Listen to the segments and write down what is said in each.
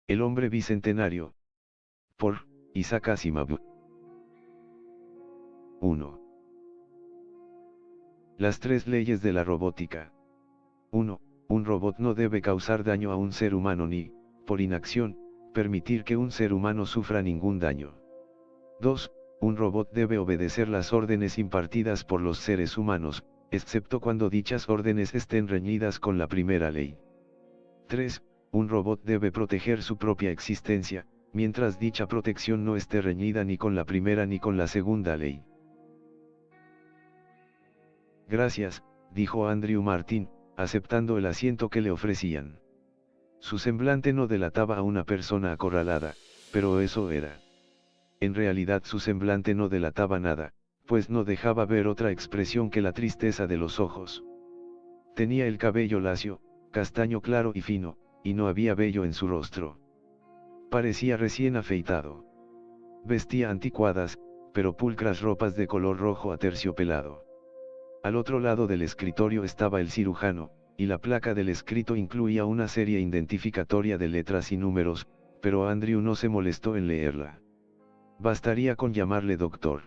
El hombre bicentenario. Por Isaac Asimov. 1. Las tres leyes de la robótica. 1. Un robot no debe causar daño a un ser humano ni, por inacción, permitir que un ser humano sufra ningún daño. 2. Un robot debe obedecer las órdenes impartidas por los seres humanos, excepto cuando dichas órdenes estén reñidas con la primera ley. 3. Un robot debe proteger su propia existencia, mientras dicha protección no esté reñida ni con la primera ni con la segunda ley. Gracias, dijo Andrew Martin, aceptando el asiento que le ofrecían. Su semblante no delataba a una persona acorralada, pero eso era. En realidad su semblante no delataba nada, pues no dejaba ver otra expresión que la tristeza de los ojos. Tenía el cabello lacio, castaño claro y fino, y no había vello en su rostro. Parecía recién afeitado. Vestía anticuadas, pero pulcras ropas de color rojo aterciopelado. Al otro lado del escritorio estaba el cirujano, y la placa del escrito incluía una serie identificatoria de letras y números, pero Andrew no se molestó en leerla. Bastaría con llamarle doctor.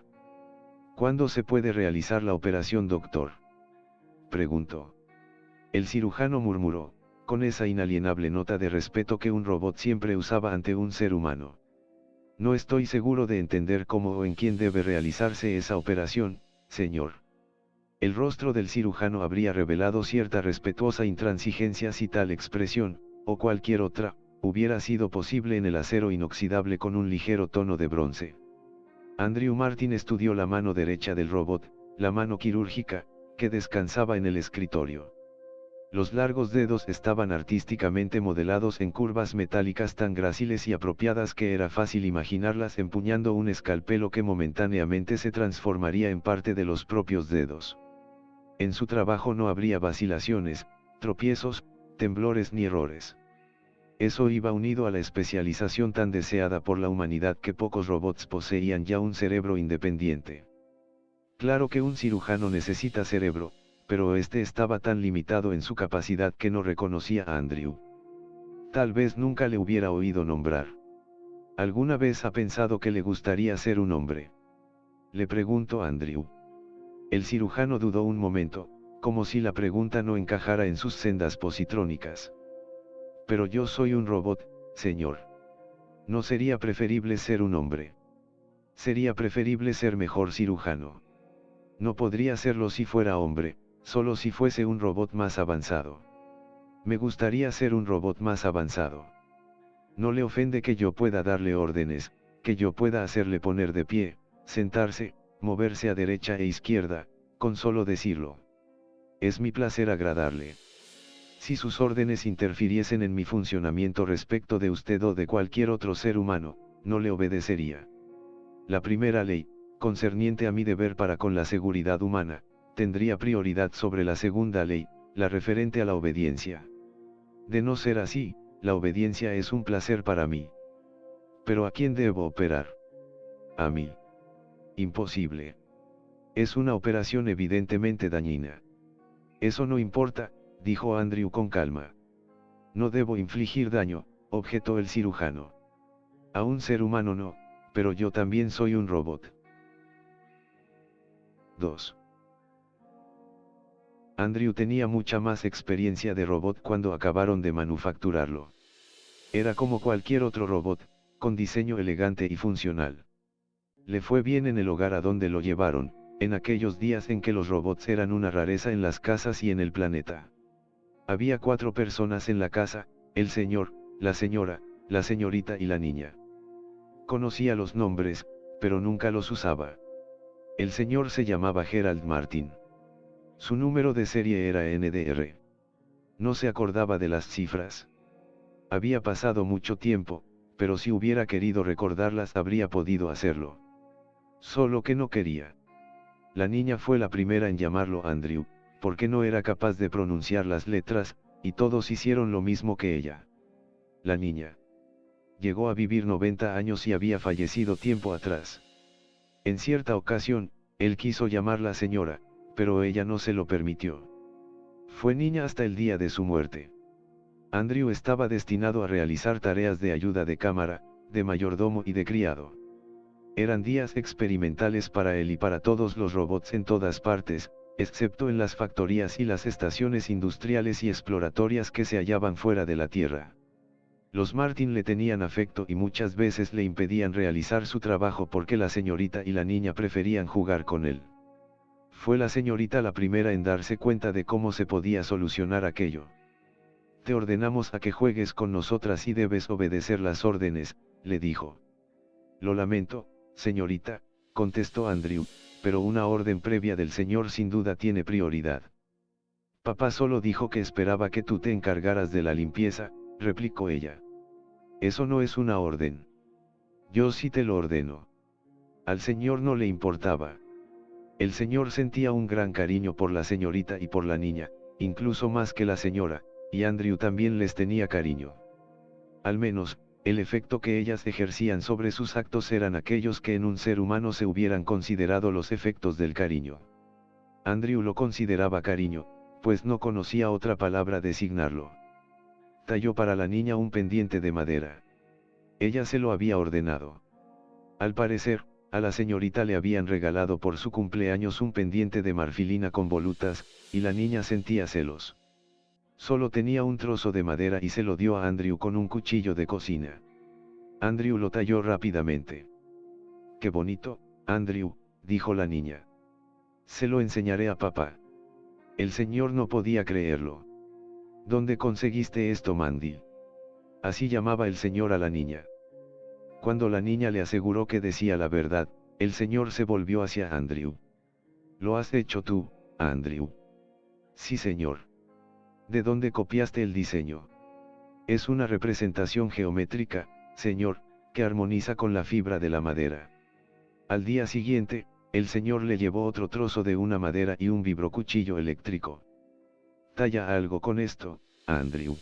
¿Cuándo se puede realizar la operación, doctor?, preguntó. El cirujano murmuró, con esa inalienable nota de respeto que un robot siempre usaba ante un ser humano. No estoy seguro de entender cómo o en quién debe realizarse esa operación, señor. El rostro del cirujano habría revelado cierta respetuosa intransigencia si tal expresión, o cualquier otra, hubiera sido posible en el acero inoxidable con un ligero tono de bronce. Andrew Martin estudió la mano derecha del robot, la mano quirúrgica, que descansaba en el escritorio. Los largos dedos estaban artísticamente modelados en curvas metálicas tan gráciles y apropiadas que era fácil imaginarlas empuñando un escalpelo que momentáneamente se transformaría en parte de los propios dedos. En su trabajo no habría vacilaciones, tropiezos, temblores ni errores. Eso iba unido a la especialización tan deseada por la humanidad que pocos robots poseían ya un cerebro independiente. Claro que un cirujano necesita cerebro, pero este estaba tan limitado en su capacidad que no reconocía a Andrew. Tal vez nunca le hubiera oído nombrar. ¿Alguna vez ha pensado que le gustaría ser un hombre?, le preguntó Andrew. El cirujano dudó un momento, como si la pregunta no encajara en sus sendas positrónicas. Pero yo soy un robot, señor. ¿No sería preferible ser un hombre? Sería preferible ser mejor cirujano. No podría serlo si fuera hombre, solo si fuese un robot más avanzado. Me gustaría ser un robot más avanzado. No le ofende que yo pueda darle órdenes, que yo pueda hacerle poner de pie, sentarse, moverse a derecha e izquierda, con solo decirlo. Es mi placer agradarle. Si sus órdenes interfiriesen en mi funcionamiento respecto de usted o de cualquier otro ser humano, no le obedecería. La primera ley, concerniente a mi deber para con la seguridad humana, tendría prioridad sobre la segunda ley, la referente a la obediencia. De no ser así, la obediencia es un placer para mí. ¿Pero a quién debo operar? A mí. Imposible. Es una operación evidentemente dañina. Eso no importa, dijo Andrew con calma. No debo infligir daño, objetó el cirujano. A un ser humano no, pero yo también soy un robot. 2. Andrew tenía mucha más experiencia de robot cuando acabaron de manufacturarlo. Era como cualquier otro robot, con diseño elegante y funcional. Le fue bien en el hogar a donde lo llevaron, en aquellos días en que los robots eran una rareza en las casas y en el planeta. Había 4 personas en la casa, el señor, la señora, la señorita y la niña. Conocía los nombres, pero nunca los usaba. El señor se llamaba Gerald Martin. Su número de serie era NDR. No se acordaba de las cifras. Había pasado mucho tiempo, pero si hubiera querido recordarlas habría podido hacerlo. Solo que no quería. La niña fue la primera en llamarlo Andrew, porque no era capaz de pronunciar las letras, y todos hicieron lo mismo que ella. La niña llegó a vivir 90 años y había fallecido tiempo atrás. En cierta ocasión, él quiso llamarla señora, pero ella no se lo permitió. Fue niña hasta el día de su muerte. Andrew estaba destinado a realizar tareas de ayuda de cámara, de mayordomo y de criado. Eran días experimentales para él y para todos los robots en todas partes, excepto en las factorías y las estaciones industriales y exploratorias que se hallaban fuera de la Tierra. Los Martin le tenían afecto y muchas veces le impedían realizar su trabajo porque la señorita y la niña preferían jugar con él. Fue la señorita la primera en darse cuenta de cómo se podía solucionar aquello. Te ordenamos a que juegues con nosotras y debes obedecer las órdenes, le dijo. Lo lamento, señorita, contestó Andrew, pero una orden previa del señor sin duda tiene prioridad. Papá solo dijo que esperaba que tú te encargaras de la limpieza, replicó ella. Eso no es una orden. Yo sí te lo ordeno. Al señor no le importaba. El señor sentía un gran cariño por la señorita y por la niña, incluso más que la señora, y Andrew también les tenía cariño. Al menos, el efecto que ellas ejercían sobre sus actos eran aquellos que en un ser humano se hubieran considerado los efectos del cariño. Andrew lo consideraba cariño, pues no conocía otra palabra designarlo. Talló para la niña un pendiente de madera. Ella se lo había ordenado. Al parecer, a la señorita le habían regalado por su cumpleaños un pendiente de marfilina con volutas, y la niña sentía celos. Solo tenía un trozo de madera y se lo dio a Andrew con un cuchillo de cocina. Andrew lo talló rápidamente. «Qué bonito, Andrew», dijo la niña. «Se lo enseñaré a papá». El señor no podía creerlo. «¿Dónde conseguiste esto, Mandy?». Así llamaba el señor a la niña. Cuando la niña le aseguró que decía la verdad, el señor se volvió hacia Andrew. «¿Lo has hecho tú, Andrew?». «Sí, señor». «¿De dónde copiaste el diseño?». «Es una representación geométrica, señor, que armoniza con la fibra de la madera». Al día siguiente, el señor le llevó otro trozo de una madera y un vibrocuchillo eléctrico. «Talla algo con esto, Andrew».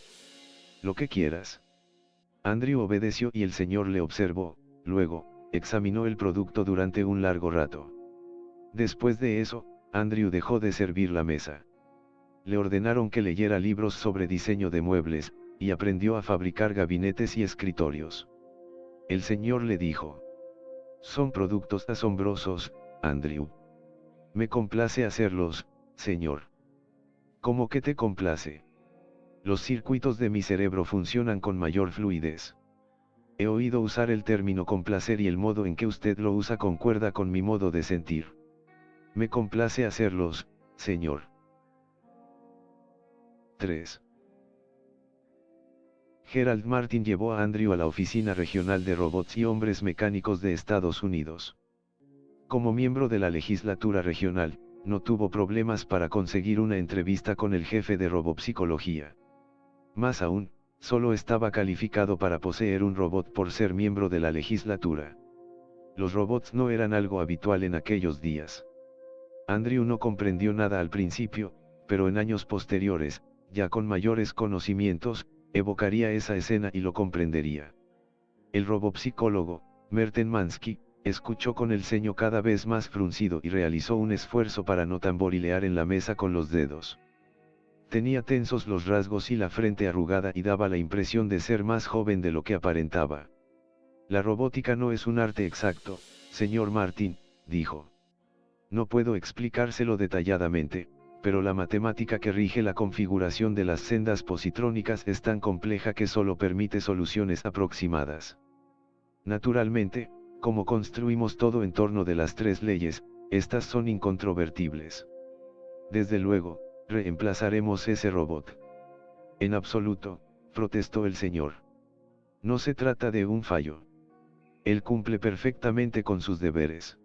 «Lo que quieras». Andrew obedeció y el señor le observó, luego, examinó el producto durante un largo rato. Después de eso, Andrew dejó de servir la mesa. Le ordenaron que leyera libros sobre diseño de muebles, y aprendió a fabricar gabinetes y escritorios. El señor le dijo: «Son productos asombrosos, Andrew. Me complace hacerlos, señor». «¿Cómo que te complace?». «Los circuitos de mi cerebro funcionan con mayor fluidez. He oído usar el término complacer y el modo en que usted lo usa concuerda con mi modo de sentir. Me complace hacerlos, señor». 3. Gerald Martin llevó a Andrew a la Oficina Regional de Robots y Hombres Mecánicos de Estados Unidos. Como miembro de la legislatura regional, no tuvo problemas para conseguir una entrevista con el jefe de robopsicología. Más aún, solo estaba calificado para poseer un robot por ser miembro de la legislatura. Los robots no eran algo habitual en aquellos días. Andrew no comprendió nada al principio, pero en años posteriores, ya con mayores conocimientos, evocaría esa escena y lo comprendería. El robopsicólogo, Merten Mansky, escuchó con el ceño cada vez más fruncido y realizó un esfuerzo para no tamborilear en la mesa con los dedos. Tenía tensos los rasgos y la frente arrugada y daba la impresión de ser más joven de lo que aparentaba. «La robótica no es un arte exacto, señor Martin», dijo. «No puedo explicárselo detalladamente, pero la matemática que rige la configuración de las sendas positrónicas es tan compleja que solo permite soluciones aproximadas. Naturalmente, como construimos todo en torno de las tres leyes, estas son incontrovertibles. Desde luego, reemplazaremos ese robot». «En absoluto», protestó el señor. «No se trata de un fallo. Él cumple perfectamente con sus deberes.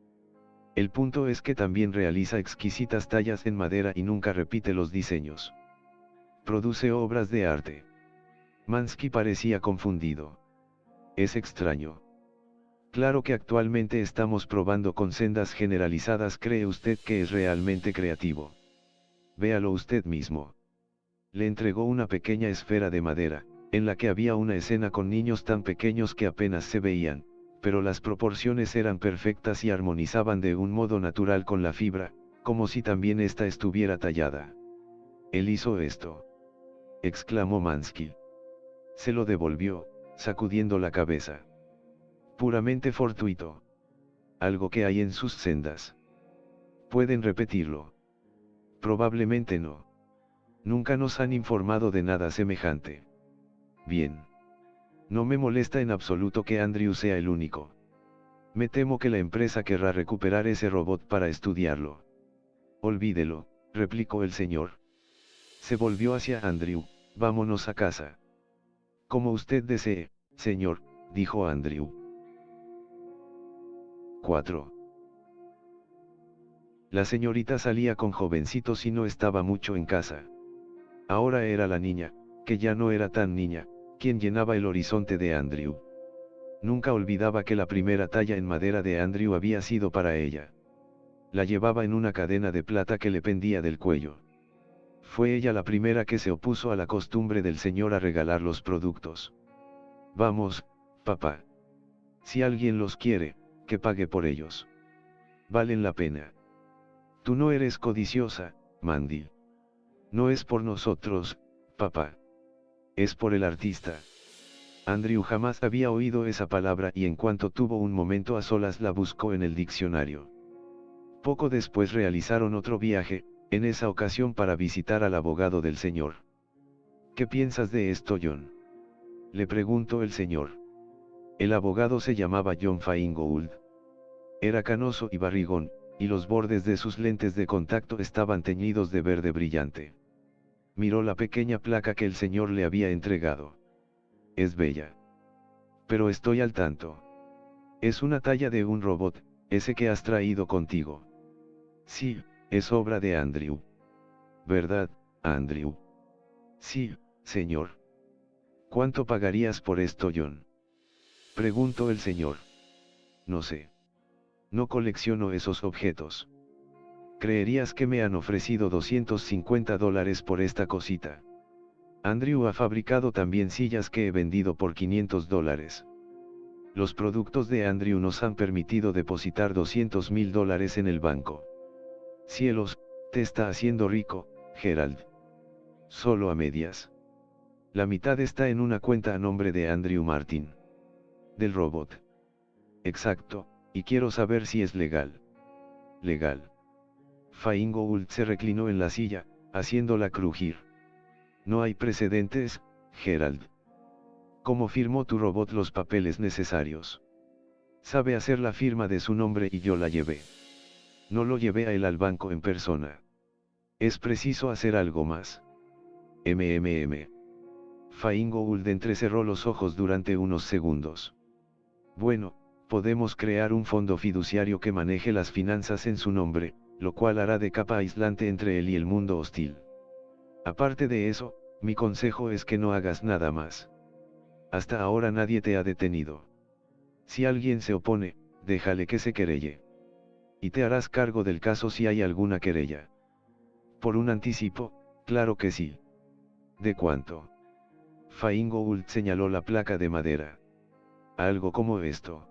El punto es que también realiza exquisitas tallas en madera y nunca repite los diseños. Produce obras de arte». Mansky parecía confundido. «Es extraño. Claro que actualmente estamos probando con sendas generalizadas. ¿Cree usted que es realmente creativo? Véalo usted mismo». Le entregó una pequeña esfera de madera, en la que había una escena con niños tan pequeños que apenas se veían, pero las proporciones eran perfectas y armonizaban de un modo natural con la fibra, como si también ésta estuviera tallada. «Él hizo esto», exclamó Mansky. Se lo devolvió, sacudiendo la cabeza. Puramente fortuito. Algo que hay en sus sendas. ¿Pueden repetirlo? Probablemente no. Nunca nos han informado de nada semejante. Bien. No me molesta en absoluto que Andrew sea el único. Me temo que la empresa querrá recuperar ese robot para estudiarlo. Olvídelo, replicó el señor. Se volvió hacia Andrew, vámonos a casa. Como usted desee, señor, dijo Andrew. 4. La señorita salía con jovencitos y no estaba mucho en casa. Ahora era la niña, que ya no era tan niña, quien llenaba el horizonte de Andrew. Nunca olvidaba que la primera talla en madera de Andrew había sido para ella. La llevaba en una cadena de plata que le pendía del cuello. Fue ella la primera que se opuso a la costumbre del señor a regalar los productos. Vamos, papá. Si alguien los quiere, que pague por ellos. Valen la pena. Tú no eres codiciosa, Mandy. No es por nosotros, papá. Es por el artista. Andrew jamás había oído esa palabra y en cuanto tuvo un momento a solas la buscó en el diccionario. Poco después realizaron otro viaje, en esa ocasión para visitar al abogado del señor. ¿Qué piensas de esto, John? Le preguntó el señor. El abogado se llamaba John Feingold. Era canoso y barrigón, y los bordes de sus lentes de contacto estaban teñidos de verde brillante. Miró la pequeña placa que el señor le había entregado. Es bella. Pero estoy al tanto. Es una talla de un robot, ese que has traído contigo. Sí, es obra de Andrew. ¿Verdad, Andrew? Sí, señor. ¿Cuánto pagarías por esto, John? Preguntó el señor. No sé. No colecciono esos objetos. ¿Creerías que me han ofrecido $250 por esta cosita? Andrew ha fabricado también sillas que he vendido por $500. Los productos de Andrew nos han permitido depositar $200,000 en el banco. Cielos, te está haciendo rico, Gerald. Solo a medias. La mitad está en una cuenta a nombre de Andrew Martin. Del robot. Exacto, y quiero saber si es legal. Legal. Feingold se reclinó en la silla, haciéndola crujir. No hay precedentes, Gerald. ¿Cómo firmó tu robot los papeles necesarios? Sabe hacer la firma de su nombre y yo la llevé. No lo llevé a él al banco en persona. Es preciso hacer algo más. Feingold entrecerró los ojos durante unos segundos. Bueno, podemos crear un fondo fiduciario que maneje las finanzas en su nombre, lo cual hará de capa aislante entre él y el mundo hostil. Aparte de eso, mi consejo es que no hagas nada más. Hasta ahora nadie te ha detenido. Si alguien se opone, déjale que se querelle. Y te harás cargo del caso si hay alguna querella. Por un anticipo, claro que sí. ¿De cuánto? Feingold señaló la placa de madera. Algo como esto.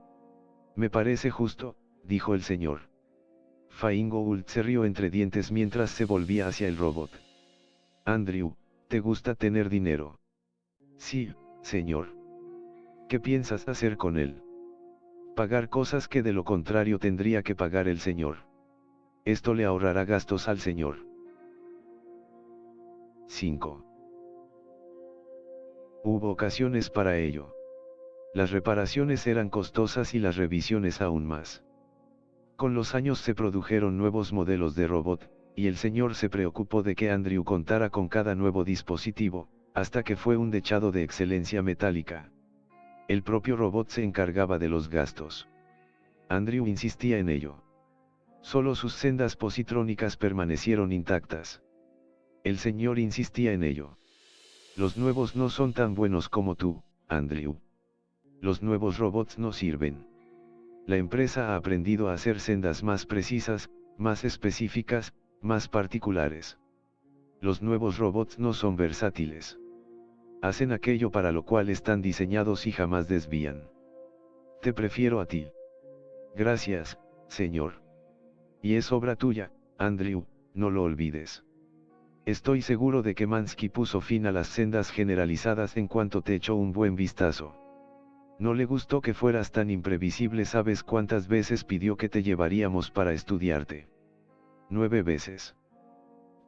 Me parece justo, dijo el señor. Feingold se rió entre dientes mientras se volvía hacia el robot. Andrew, ¿te gusta tener dinero? Sí, señor. ¿Qué piensas hacer con él? Pagar cosas que de lo contrario tendría que pagar el señor. Esto le ahorrará gastos al señor. 5. Hubo ocasiones para ello. Las reparaciones eran costosas y las revisiones aún más. Con los años se produjeron nuevos modelos de robot, y el señor se preocupó de que Andrew contara con cada nuevo dispositivo, hasta que fue un dechado de excelencia metálica. El propio robot se encargaba de los gastos. Andrew insistía en ello. Solo sus sendas positrónicas permanecieron intactas. El señor insistía en ello. Los nuevos no son tan buenos como tú, Andrew. Los nuevos robots no sirven. La empresa ha aprendido a hacer sendas más precisas, más específicas, más particulares. Los nuevos robots no son versátiles. Hacen aquello para lo cual están diseñados y jamás desvían. Te prefiero a ti. Gracias, señor. Y es obra tuya, Andrew, no lo olvides. Estoy seguro de que Mansky puso fin a las sendas generalizadas en cuanto te echó un buen vistazo. No le gustó que fueras tan imprevisible. ¿Sabes cuántas veces pidió que te llevaríamos para estudiarte? 9 veces.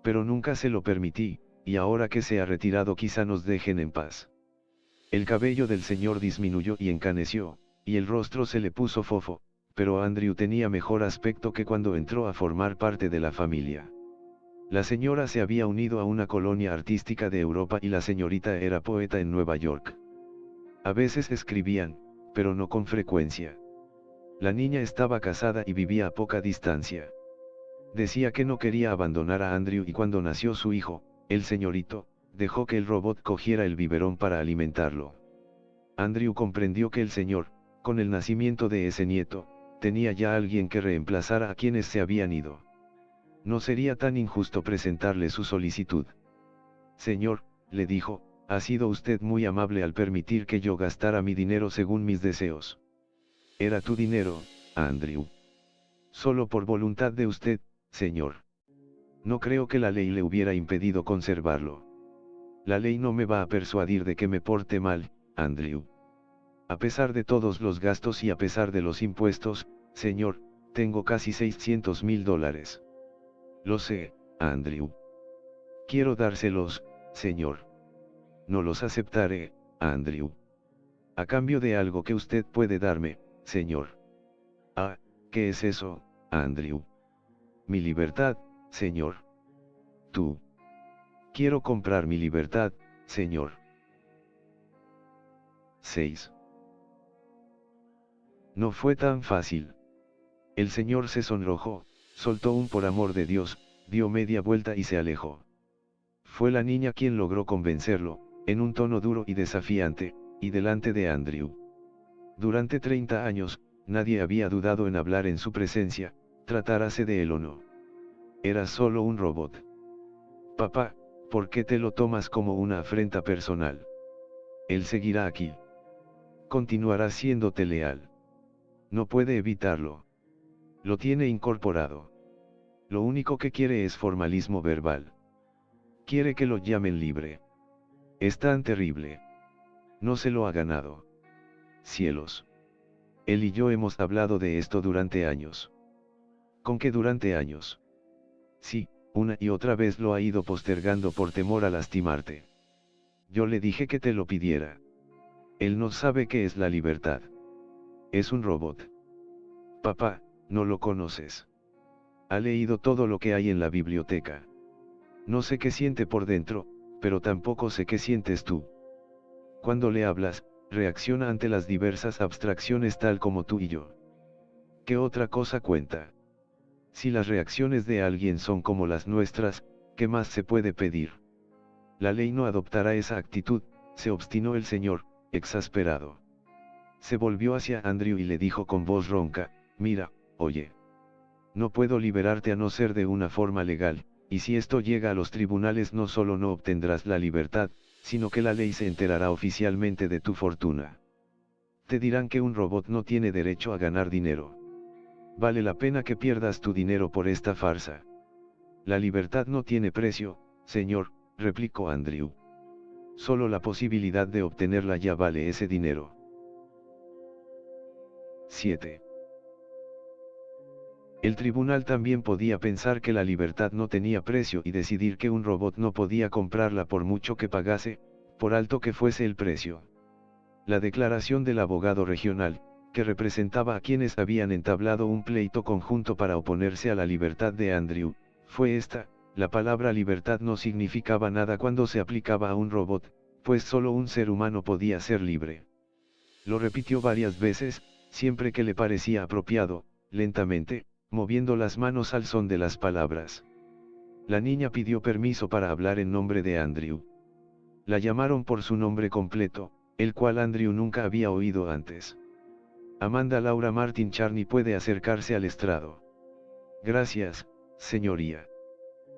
Pero nunca se lo permití, y ahora que se ha retirado quizá nos dejen en paz. El cabello del señor disminuyó y encaneció, y el rostro se le puso fofo, pero Andrew tenía mejor aspecto que cuando entró a formar parte de la familia. La señora se había unido a una colonia artística de Europa y la señorita era poeta en Nueva York. A veces escribían, pero no con frecuencia. La niña estaba casada y vivía a poca distancia. Decía que no quería abandonar a Andrew y cuando nació su hijo, el señorito, dejó que el robot cogiera el biberón para alimentarlo. Andrew comprendió que el señor, con el nacimiento de ese nieto, tenía ya alguien que reemplazara a quienes se habían ido. No sería tan injusto presentarle su solicitud. Señor, le dijo, ha sido usted muy amable al permitir que yo gastara mi dinero según mis deseos. Era tu dinero, Andrew. Solo por voluntad de usted, señor. No creo que la ley le hubiera impedido conservarlo. La ley no me va a persuadir de que me porte mal, Andrew. A pesar de todos los gastos y a pesar de los impuestos, señor, tengo casi $600,000. Lo sé, Andrew. Quiero dárselos, señor. No los aceptaré, Andrew. A cambio de algo que usted puede darme, señor. Ah, ¿qué es eso, Andrew? Mi libertad, señor. Tú. Quiero comprar mi libertad, señor. 6. No fue tan fácil. El señor se sonrojó, soltó un por amor de Dios, dio media vuelta y se alejó. Fue la niña quien logró convencerlo, en un tono duro y desafiante, y delante de Andrew. Durante 30 años, nadie había dudado en hablar en su presencia, tratárase de él o no. Era solo un robot. Papá, ¿por qué te lo tomas como una afrenta personal? Él seguirá aquí. Continuará siéndote leal. No puede evitarlo. Lo tiene incorporado. Lo único que quiere es formalismo verbal. Quiere que lo llamen libre. Es tan terrible. No se lo ha ganado. Cielos. Él y yo hemos hablado de esto durante años. ¿Con qué durante años? Sí, una y otra vez lo ha ido postergando por temor a lastimarte. Yo le dije que te lo pidiera. Él no sabe qué es la libertad. Es un robot. Papá, no lo conoces. Ha leído todo lo que hay en la biblioteca. No sé qué siente por dentro, pero tampoco sé qué sientes tú. Cuando le hablas, reacciona ante las diversas abstracciones tal como tú y yo. ¿Qué otra cosa cuenta? Si las reacciones de alguien son como las nuestras, ¿qué más se puede pedir? La ley no adoptará esa actitud, se obstinó el señor, exasperado. Se volvió hacia Andrew y le dijo con voz ronca, mira, oye. No puedo liberarte a no ser de una forma legal, y si esto llega a los tribunales no solo no obtendrás la libertad, sino que la ley se enterará oficialmente de tu fortuna. Te dirán que un robot no tiene derecho a ganar dinero. Vale la pena que pierdas tu dinero por esta farsa. La libertad no tiene precio, señor, replicó Andrew. Solo la posibilidad de obtenerla ya vale ese dinero. 7. El tribunal también podía pensar que la libertad no tenía precio y decidir que un robot no podía comprarla por mucho que pagase, por alto que fuese el precio. La declaración del abogado regional, que representaba a quienes habían entablado un pleito conjunto para oponerse a la libertad de Andrew, fue esta: la palabra libertad no significaba nada cuando se aplicaba a un robot, pues solo un ser humano podía ser libre. Lo repitió varias veces, siempre que le parecía apropiado, lentamente, moviendo las manos al son de las palabras. La niña pidió permiso para hablar en nombre de Andrew. La llamaron por su nombre completo, el cual Andrew nunca había oído antes. Amanda Laura Martin Charney puede acercarse al estrado. Gracias, señoría.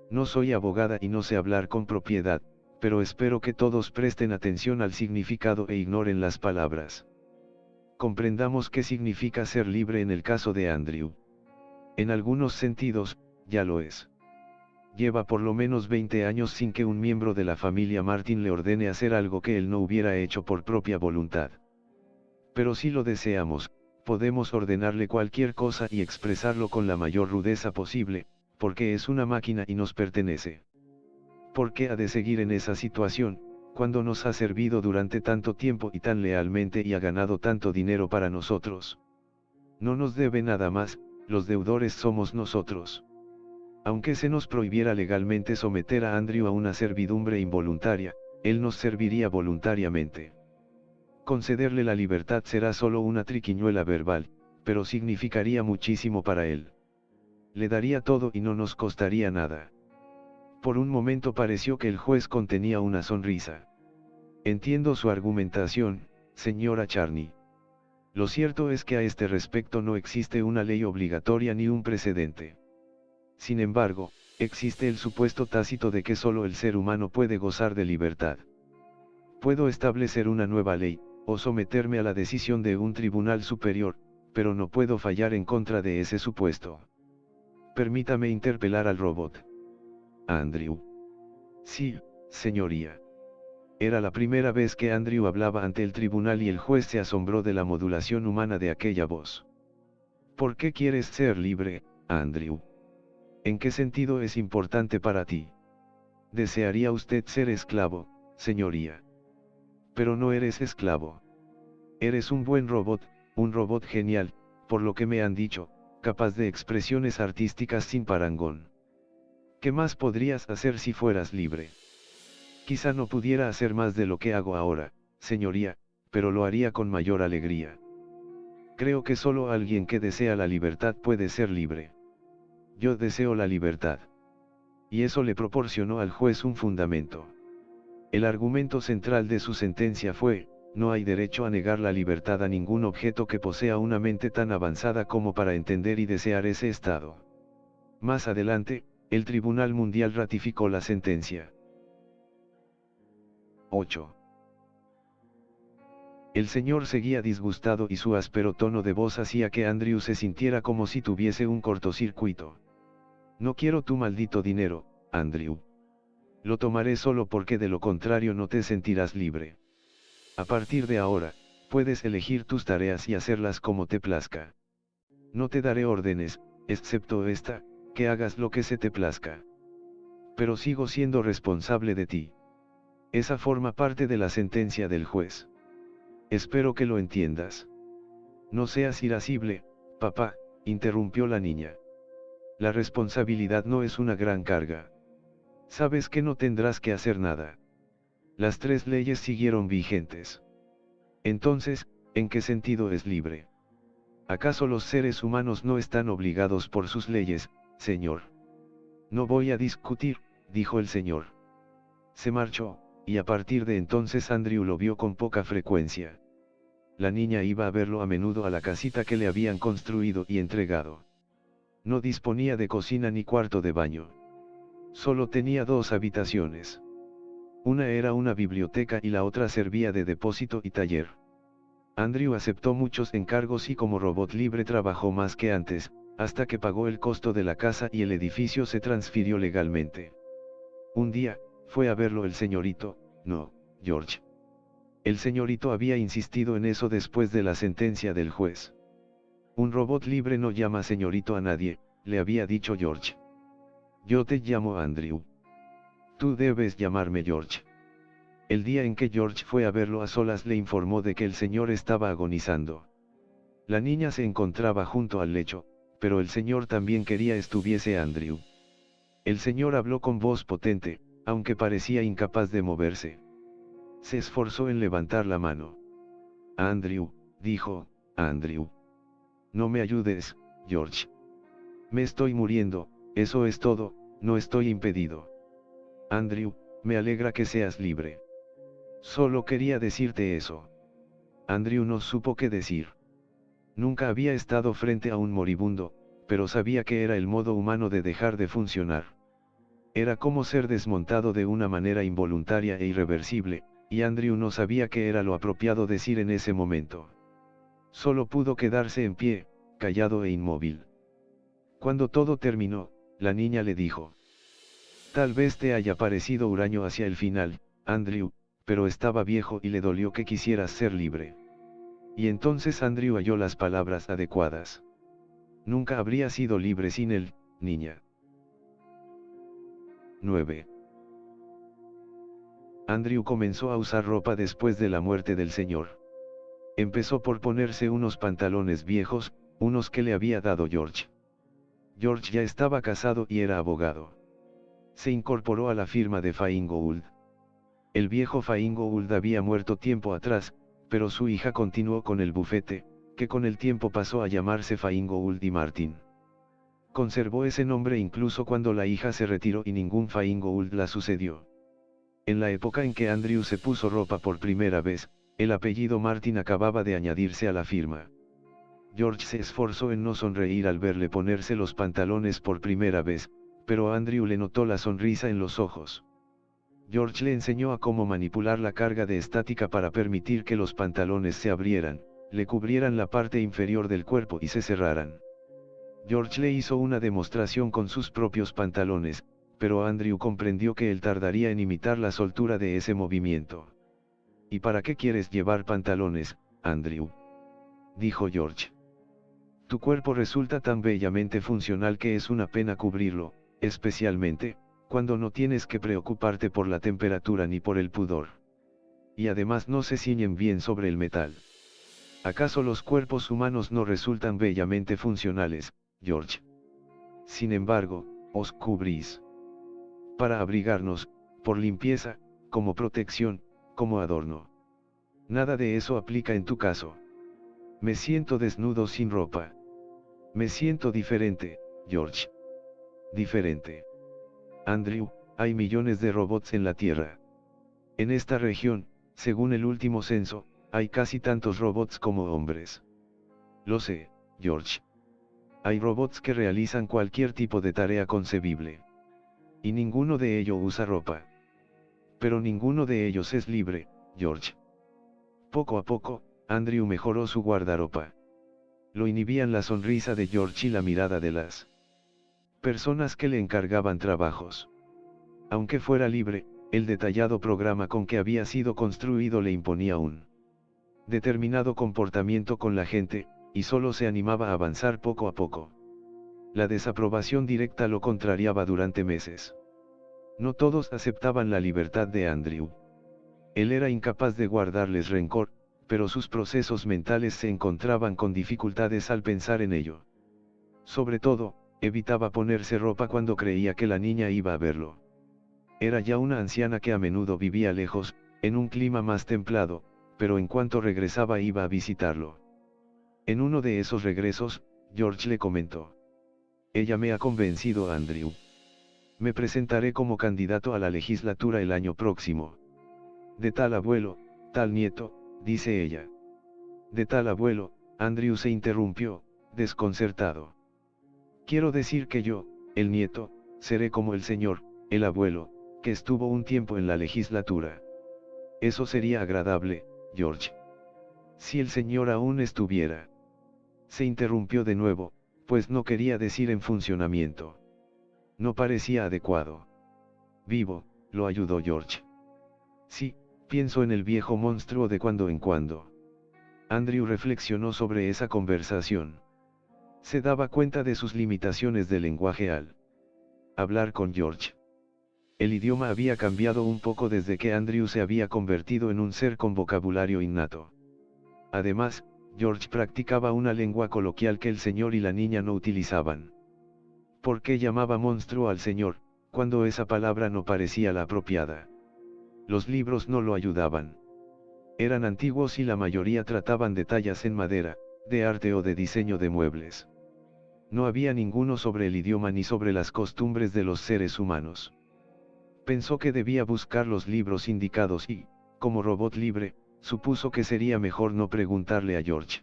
No soy abogada y no sé hablar con propiedad, pero espero que todos presten atención al significado e ignoren las palabras. Comprendamos qué significa ser libre en el caso de Andrew. En algunos sentidos, ya lo es. Lleva por lo menos 20 años sin que un miembro de la familia Martin le ordene hacer algo que él no hubiera hecho por propia voluntad. Pero si lo deseamos, podemos ordenarle cualquier cosa y expresarlo con la mayor rudeza posible, porque es una máquina y nos pertenece. ¿Por qué ha de seguir en esa situación, cuando nos ha servido durante tanto tiempo y tan lealmente y ha ganado tanto dinero para nosotros? No nos debe nada más, los deudores somos nosotros. Aunque se nos prohibiera legalmente someter a Andrew a una servidumbre involuntaria, él nos serviría voluntariamente. Concederle la libertad será solo una triquiñuela verbal, pero significaría muchísimo para él. Le daría todo y no nos costaría nada. Por un momento pareció que el juez contenía una sonrisa. Entiendo su argumentación, señora Charney. Lo cierto es que a este respecto no existe una ley obligatoria ni un precedente. Sin embargo, existe el supuesto tácito de que solo el ser humano puede gozar de libertad. Puedo establecer una nueva ley, o someterme a la decisión de un tribunal superior, pero no puedo fallar en contra de ese supuesto. Permítame interpelar al robot. Andrew. Sí, señoría. Era la primera vez que Andrew hablaba ante el tribunal y el juez se asombró de la modulación humana de aquella voz. ¿Por qué quieres ser libre, Andrew? ¿En qué sentido es importante para ti? ¿Desearía usted ser esclavo, señoría? Pero no eres esclavo. Eres un buen robot, un robot genial, por lo que me han dicho, capaz de expresiones artísticas sin parangón. ¿Qué más podrías hacer si fueras libre? Quizá no pudiera hacer más de lo que hago ahora, señoría, pero lo haría con mayor alegría. Creo que solo alguien que desea la libertad puede ser libre. Yo deseo la libertad. Y eso le proporcionó al juez un fundamento. El argumento central de su sentencia fue: no hay derecho a negar la libertad a ningún objeto que posea una mente tan avanzada como para entender y desear ese estado. Más adelante, el Tribunal Mundial ratificó la sentencia. 8. El señor seguía disgustado y su áspero tono de voz hacía que Andrew se sintiera como si tuviese un cortocircuito. No quiero tu maldito dinero, Andrew. Lo tomaré solo porque de lo contrario no te sentirás libre. A partir de ahora, puedes elegir tus tareas y hacerlas como te plazca. No te daré órdenes, excepto esta, que hagas lo que se te plazca. Pero sigo siendo responsable de ti. Esa forma parte de la sentencia del juez. Espero que lo entiendas. No seas irascible, papá, interrumpió la niña. La responsabilidad no es una gran carga. Sabes que no tendrás que hacer nada. Las 3 leyes siguieron vigentes. Entonces, ¿en qué sentido es libre? ¿Acaso los seres humanos no están obligados por sus leyes, señor? No voy a discutir, dijo el señor. Se marchó, y a partir de entonces Andrew lo vio con poca frecuencia. La niña iba a verlo a menudo a la casita que le habían construido y entregado. No disponía de cocina ni cuarto de baño. Solo tenía 2 habitaciones. Una era una biblioteca y la otra servía de depósito y taller. Andrew aceptó muchos encargos y como robot libre trabajó más que antes, hasta que pagó el costo de la casa y el edificio se transfirió legalmente. Un día, fue a verlo el señorito, no, George. El señorito había insistido en eso después de la sentencia del juez. Un robot libre no llama señorito a nadie, le había dicho George. Yo te llamo Andrew. Tú debes llamarme George. El día en que George fue a verlo a solas le informó de que el señor estaba agonizando. La niña se encontraba junto al lecho, pero el señor también quería estuviese Andrew. El señor habló con voz potente, aunque parecía incapaz de moverse. Se esforzó en levantar la mano. Andrew, dijo, Andrew. No me ayudes, George. Me estoy muriendo, eso es todo, no estoy impedido. Andrew, me alegra que seas libre. Solo quería decirte eso. Andrew no supo qué decir. Nunca había estado frente a un moribundo, pero sabía que era el modo humano de dejar de funcionar. Era como ser desmontado de una manera involuntaria e irreversible, y Andrew no sabía qué era lo apropiado decir en ese momento. Solo pudo quedarse en pie, callado e inmóvil. Cuando todo terminó, la niña le dijo: Tal vez te haya parecido huraño hacia el final, Andrew, pero estaba viejo y le dolió que quisieras ser libre. Y entonces Andrew halló las palabras adecuadas. Nunca habría sido libre sin él, niña. 9. Andrew comenzó a usar ropa después de la muerte del Señor. Empezó por ponerse unos pantalones viejos, unos que le había dado George. George ya estaba casado y era abogado. Se incorporó a la firma de Feingold. El viejo Feingold había muerto tiempo atrás, pero su hija continuó con el bufete, que con el tiempo pasó a llamarse Feingold y Martin. Conservó ese nombre incluso cuando la hija se retiró y ningún Feingold la sucedió. En la época en que Andrew se puso ropa por primera vez, el apellido Martin acababa de añadirse a la firma. George se esforzó en no sonreír al verle ponerse los pantalones por primera vez, pero Andrew le notó la sonrisa en los ojos. George le enseñó a cómo manipular la carga de estática para permitir que los pantalones se abrieran, le cubrieran la parte inferior del cuerpo y se cerraran. George le hizo una demostración con sus propios pantalones, pero Andrew comprendió que él tardaría en imitar la soltura de ese movimiento. ¿Y para qué quieres llevar pantalones, Andrew?, dijo George. Tu cuerpo resulta tan bellamente funcional que es una pena cubrirlo, especialmente, cuando no tienes que preocuparte por la temperatura ni por el pudor. Y además no se ciñen bien sobre el metal. ¿Acaso los cuerpos humanos no resultan bellamente funcionales, George? Sin embargo, os cubrís. Para abrigarnos, por limpieza, como protección, como adorno. Nada de eso aplica en tu caso. Me siento desnudo sin ropa. Me siento diferente, George. Diferente. Andrew, hay millones de robots en la Tierra. En esta región, según el último censo, hay casi tantos robots como hombres. Lo sé, George. Hay robots que realizan cualquier tipo de tarea concebible. Y ninguno de ellos usa ropa. Pero ninguno de ellos es libre, George. Poco a poco, Andrew mejoró su guardarropa. Lo inhibían la sonrisa de George y la mirada de las personas que le encargaban trabajos. Aunque fuera libre, el detallado programa con que había sido construido le imponía un determinado comportamiento con la gente, y solo se animaba a avanzar poco a poco. La desaprobación directa lo contrariaba durante meses. No todos aceptaban la libertad de Andrew. Él era incapaz de guardarles rencor, pero sus procesos mentales se encontraban con dificultades al pensar en ello. Sobre todo, evitaba ponerse ropa cuando creía que la niña iba a verlo. Era ya una anciana que a menudo vivía lejos, en un clima más templado, pero en cuanto regresaba iba a visitarlo. En uno de esos regresos, George le comentó: ella me ha convencido, Andrew. Me presentaré como candidato a la legislatura el año próximo. De tal abuelo, tal nieto, dice ella. De tal abuelo, Andrew se interrumpió, desconcertado. Quiero decir que yo, el nieto, seré como el señor, el abuelo, que estuvo un tiempo en la legislatura. Eso sería agradable, George. Si el señor aún estuviera. Se interrumpió de nuevo, pues no quería decir en funcionamiento. No parecía adecuado. Vivo, lo ayudó George. Sí, pienso en el viejo monstruo de cuando en cuando. Andrew reflexionó sobre esa conversación. Se daba cuenta de sus limitaciones de lenguaje al hablar con George. El idioma había cambiado un poco desde que Andrew se había convertido en un ser con vocabulario innato. Además, George practicaba una lengua coloquial que el señor y la niña no utilizaban. ¿Por qué llamaba monstruo al señor, cuando esa palabra no parecía la apropiada? Los libros no lo ayudaban. Eran antiguos y la mayoría trataban de tallas en madera, de arte o de diseño de muebles. No había ninguno sobre el idioma ni sobre las costumbres de los seres humanos. Pensó que debía buscar los libros indicados y, como robot libre, supuso que sería mejor no preguntarle a George.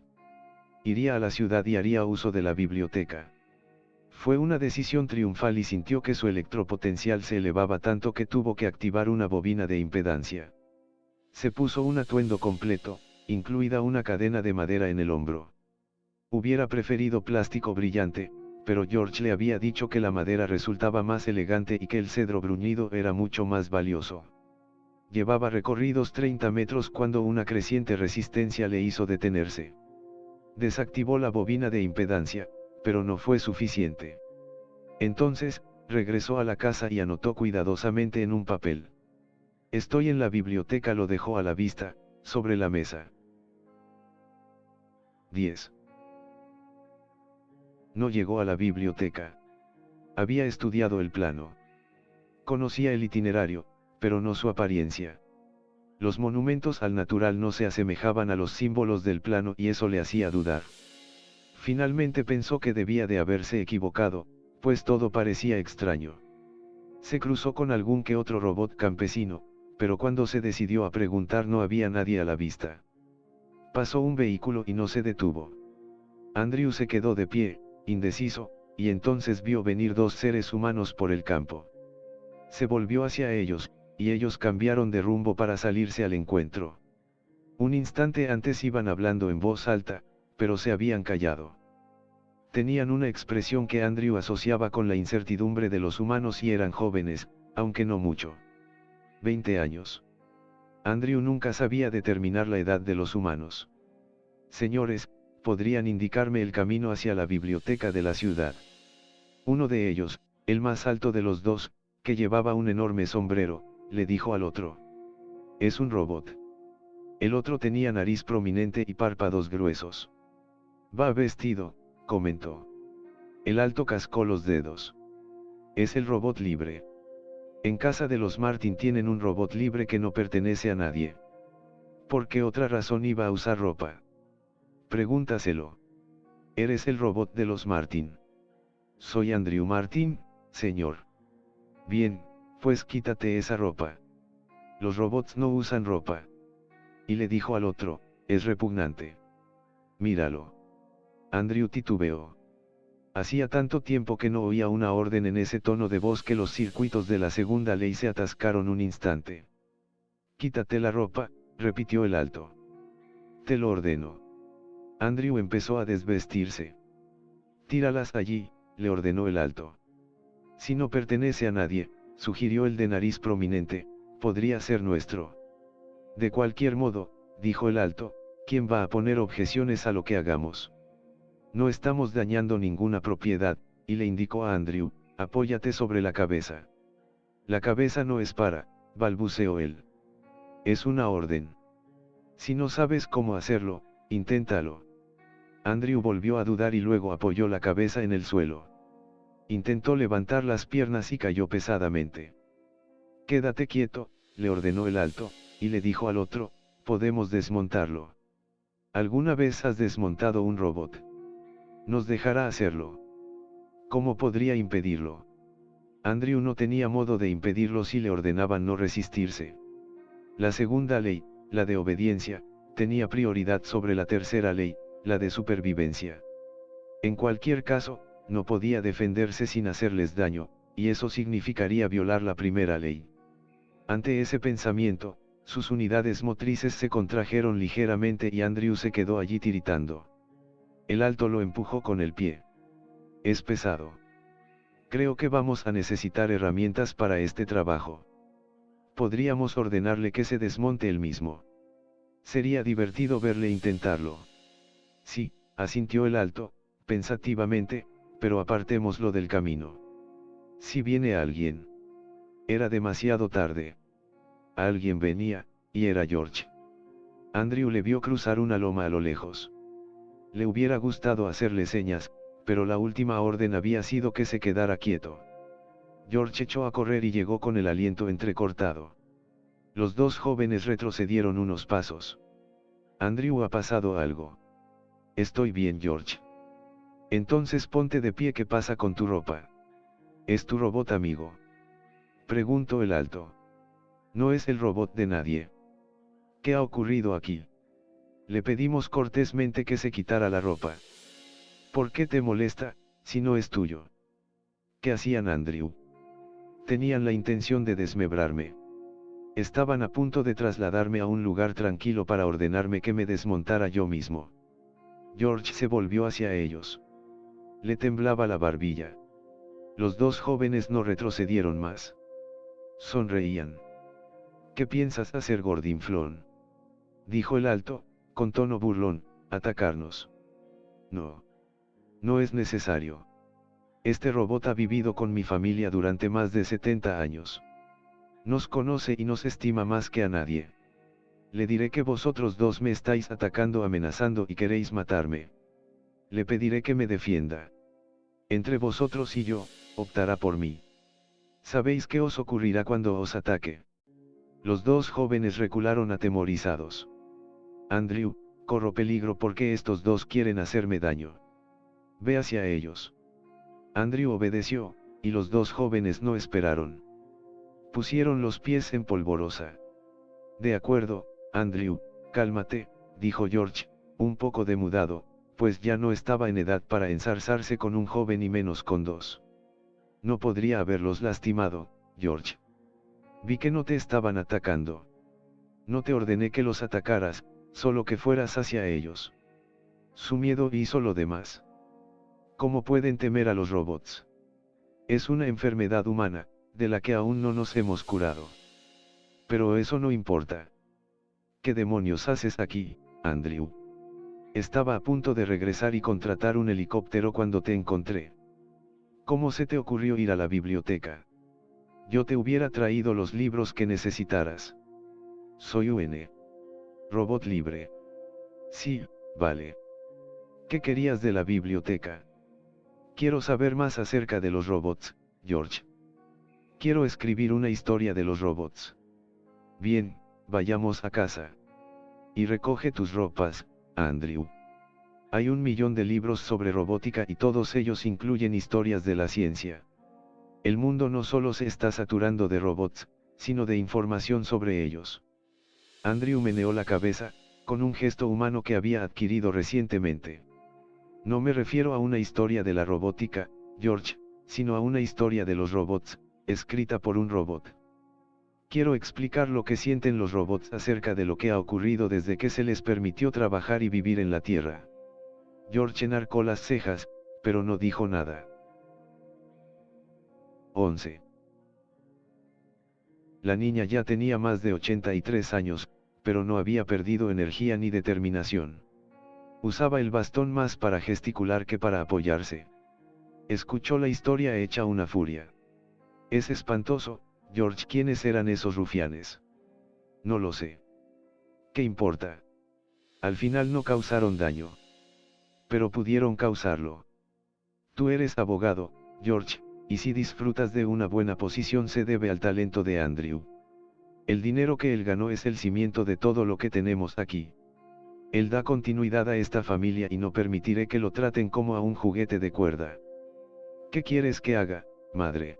Iría a la ciudad y haría uso de la biblioteca. Fue una decisión triunfal y sintió que su electropotencial se elevaba tanto que tuvo que activar una bobina de impedancia. Se puso un atuendo completo, incluida una cadena de madera en el hombro. Hubiera preferido plástico brillante, pero George le había dicho que la madera resultaba más elegante y que el cedro bruñido era mucho más valioso. Llevaba recorridos 30 metros cuando una creciente resistencia le hizo detenerse. Desactivó la bobina de impedancia, pero no fue suficiente. Entonces, regresó a la casa y anotó cuidadosamente en un papel. Estoy en la biblioteca, lo dejó a la vista, sobre la mesa. 10. No llegó a la biblioteca. Había estudiado el plano. Conocía el itinerario, pero no su apariencia. Los monumentos al natural no se asemejaban a los símbolos del plano y eso le hacía dudar. Finalmente pensó que debía de haberse equivocado, pues todo parecía extraño. Se cruzó con algún que otro robot campesino, pero cuando se decidió a preguntar no había nadie a la vista. Pasó un vehículo y no se detuvo. Andrew se quedó de pie, indeciso, y entonces vio venir dos seres humanos por el campo. Se volvió hacia ellos, y ellos cambiaron de rumbo para salirse al encuentro. Un instante antes iban hablando en voz alta, pero se habían callado. Tenían una expresión que Andrew asociaba con la incertidumbre de los humanos y eran jóvenes, aunque no mucho. 20 años. Andrew nunca sabía determinar la edad de los humanos. Señores, ¿podrían indicarme el camino hacia la biblioteca de la ciudad? Uno de ellos, el más alto de los dos, que llevaba un enorme sombrero, le dijo al otro. Es un robot. El otro tenía nariz prominente y párpados gruesos. Va vestido, comentó. El alto cascó los dedos. Es el robot libre. En casa de los Martin tienen un robot libre que no pertenece a nadie. ¿Por qué otra razón iba a usar ropa? Pregúntaselo. Eres el robot de los Martin. Soy Andrew Martin, señor. Bien, pues quítate esa ropa. Los robots no usan ropa. Y le dijo al otro, es repugnante. Míralo. Andrew titubeó. Hacía tanto tiempo que no oía una orden en ese tono de voz que los circuitos de la segunda ley se atascaron un instante. Quítate la ropa, repitió el alto. Te lo ordeno. Andrew empezó a desvestirse. Tíralas allí, le ordenó el alto. Si no pertenece a nadie, sugirió el de nariz prominente, podría ser nuestro. De cualquier modo, dijo el alto, ¿quién va a poner objeciones a lo que hagamos? No estamos dañando ninguna propiedad, y le indicó a Andrew, apóyate sobre la cabeza. La cabeza no es para, balbuceó él. Es una orden. Si no sabes cómo hacerlo, inténtalo. Andrew volvió a dudar y luego apoyó la cabeza en el suelo. Intentó levantar las piernas y cayó pesadamente. Quédate quieto, le ordenó el alto, y le dijo al otro, podemos desmontarlo. ¿Alguna vez has desmontado un robot? Nos dejará hacerlo. ¿Cómo podría impedirlo? Andrew no tenía modo de impedirlo si le ordenaban no resistirse. La segunda ley, la de obediencia, tenía prioridad sobre la tercera ley, la de supervivencia. En cualquier caso, no podía defenderse sin hacerles daño, y eso significaría violar la primera ley. Ante ese pensamiento, sus unidades motrices se contrajeron ligeramente y Andrew se quedó allí tiritando. El alto lo empujó con el pie. Es pesado. Creo que vamos a necesitar herramientas para este trabajo. Podríamos ordenarle que se desmonte él mismo. Sería divertido verle intentarlo. Sí, asintió el alto, pensativamente, pero apartémoslo del camino. Si viene alguien. Era demasiado tarde. Alguien venía, y era George. Andrew le vio cruzar una loma a lo lejos. Le hubiera gustado hacerle señas, pero la última orden había sido que se quedara quieto. George echó a correr y llegó con el aliento entrecortado. Los dos jóvenes retrocedieron unos pasos. Andrew, ha pasado algo. Estoy bien, George. Entonces ponte de pie. ¿Qué pasa con tu ropa? ¿Es tu robot, amigo? Preguntó el alto. No es el robot de nadie. ¿Qué ha ocurrido aquí? Le pedimos cortésmente que se quitara la ropa. ¿Por qué te molesta, si no es tuyo? ¿Qué hacían, Andrew? Tenían la intención de desmembrarme. Estaban a punto de trasladarme a un lugar tranquilo para ordenarme que me desmontara yo mismo. George se volvió hacia ellos. Le temblaba la barbilla. Los dos jóvenes no retrocedieron más. Sonreían. ¿Qué piensas hacer, gordinflón? Dijo el alto, con tono burlón, atacarnos. No. No es necesario. Este robot ha vivido con mi familia durante más de 70 años. Nos conoce y nos estima más que a nadie. Le diré que vosotros dos me estáis atacando, amenazando y queréis matarme. Le pediré que me defienda. Entre vosotros y yo, optará por mí. ¿Sabéis qué os ocurrirá cuando os ataque? Los dos jóvenes recularon atemorizados. Andrew, corro peligro porque estos dos quieren hacerme daño. Ve hacia ellos. Andrew obedeció, y los dos jóvenes no esperaron. Pusieron los pies en polvorosa. De acuerdo, Andrew, cálmate, dijo George, un poco demudado, pues ya no estaba en edad para ensarzarse con un joven y menos con dos. No podría haberlos lastimado, George. Vi que no te estaban atacando. No te ordené que los atacaras, solo que fueras hacia ellos. Su miedo hizo lo demás. ¿Cómo pueden temer a los robots? Es una enfermedad humana, de la que aún no nos hemos curado. Pero eso no importa. ¿Qué demonios haces aquí, Andrew? Estaba a punto de regresar y contratar un helicóptero cuando te encontré. ¿Cómo se te ocurrió ir a la biblioteca? Yo te hubiera traído los libros que necesitaras. Soy UN. Robot libre. Sí, vale. ¿Qué querías de la biblioteca? Quiero saber más acerca de los robots, George. Quiero escribir una historia de los robots. Bien, vayamos a casa. Y recoge tus ropas, Andrew. Hay 1.000.000 de libros sobre robótica y todos ellos incluyen historias de la ciencia. El mundo no solo se está saturando de robots, sino de información sobre ellos. Andrew meneó la cabeza, con un gesto humano que había adquirido recientemente. No me refiero a una historia de la robótica, George, sino a una historia de los robots, escrita por un robot. Quiero explicar lo que sienten los robots acerca de lo que ha ocurrido desde que se les permitió trabajar y vivir en la Tierra. George enarcó las cejas, pero no dijo nada. 11. La niña ya tenía más de 83 años, pero no había perdido energía ni determinación. Usaba el bastón más para gesticular que para apoyarse. Escuchó la historia hecha una furia. Es espantoso, George. ¿Quiénes eran esos rufianes? No lo sé. ¿Qué importa? Al final no causaron daño. Pero pudieron causarlo. Tú eres abogado, George, y si disfrutas de una buena posición se debe al talento de Andrew. El dinero que él ganó es el cimiento de todo lo que tenemos aquí. Él da continuidad a esta familia y no permitiré que lo traten como a un juguete de cuerda. ¿Qué quieres que haga, madre?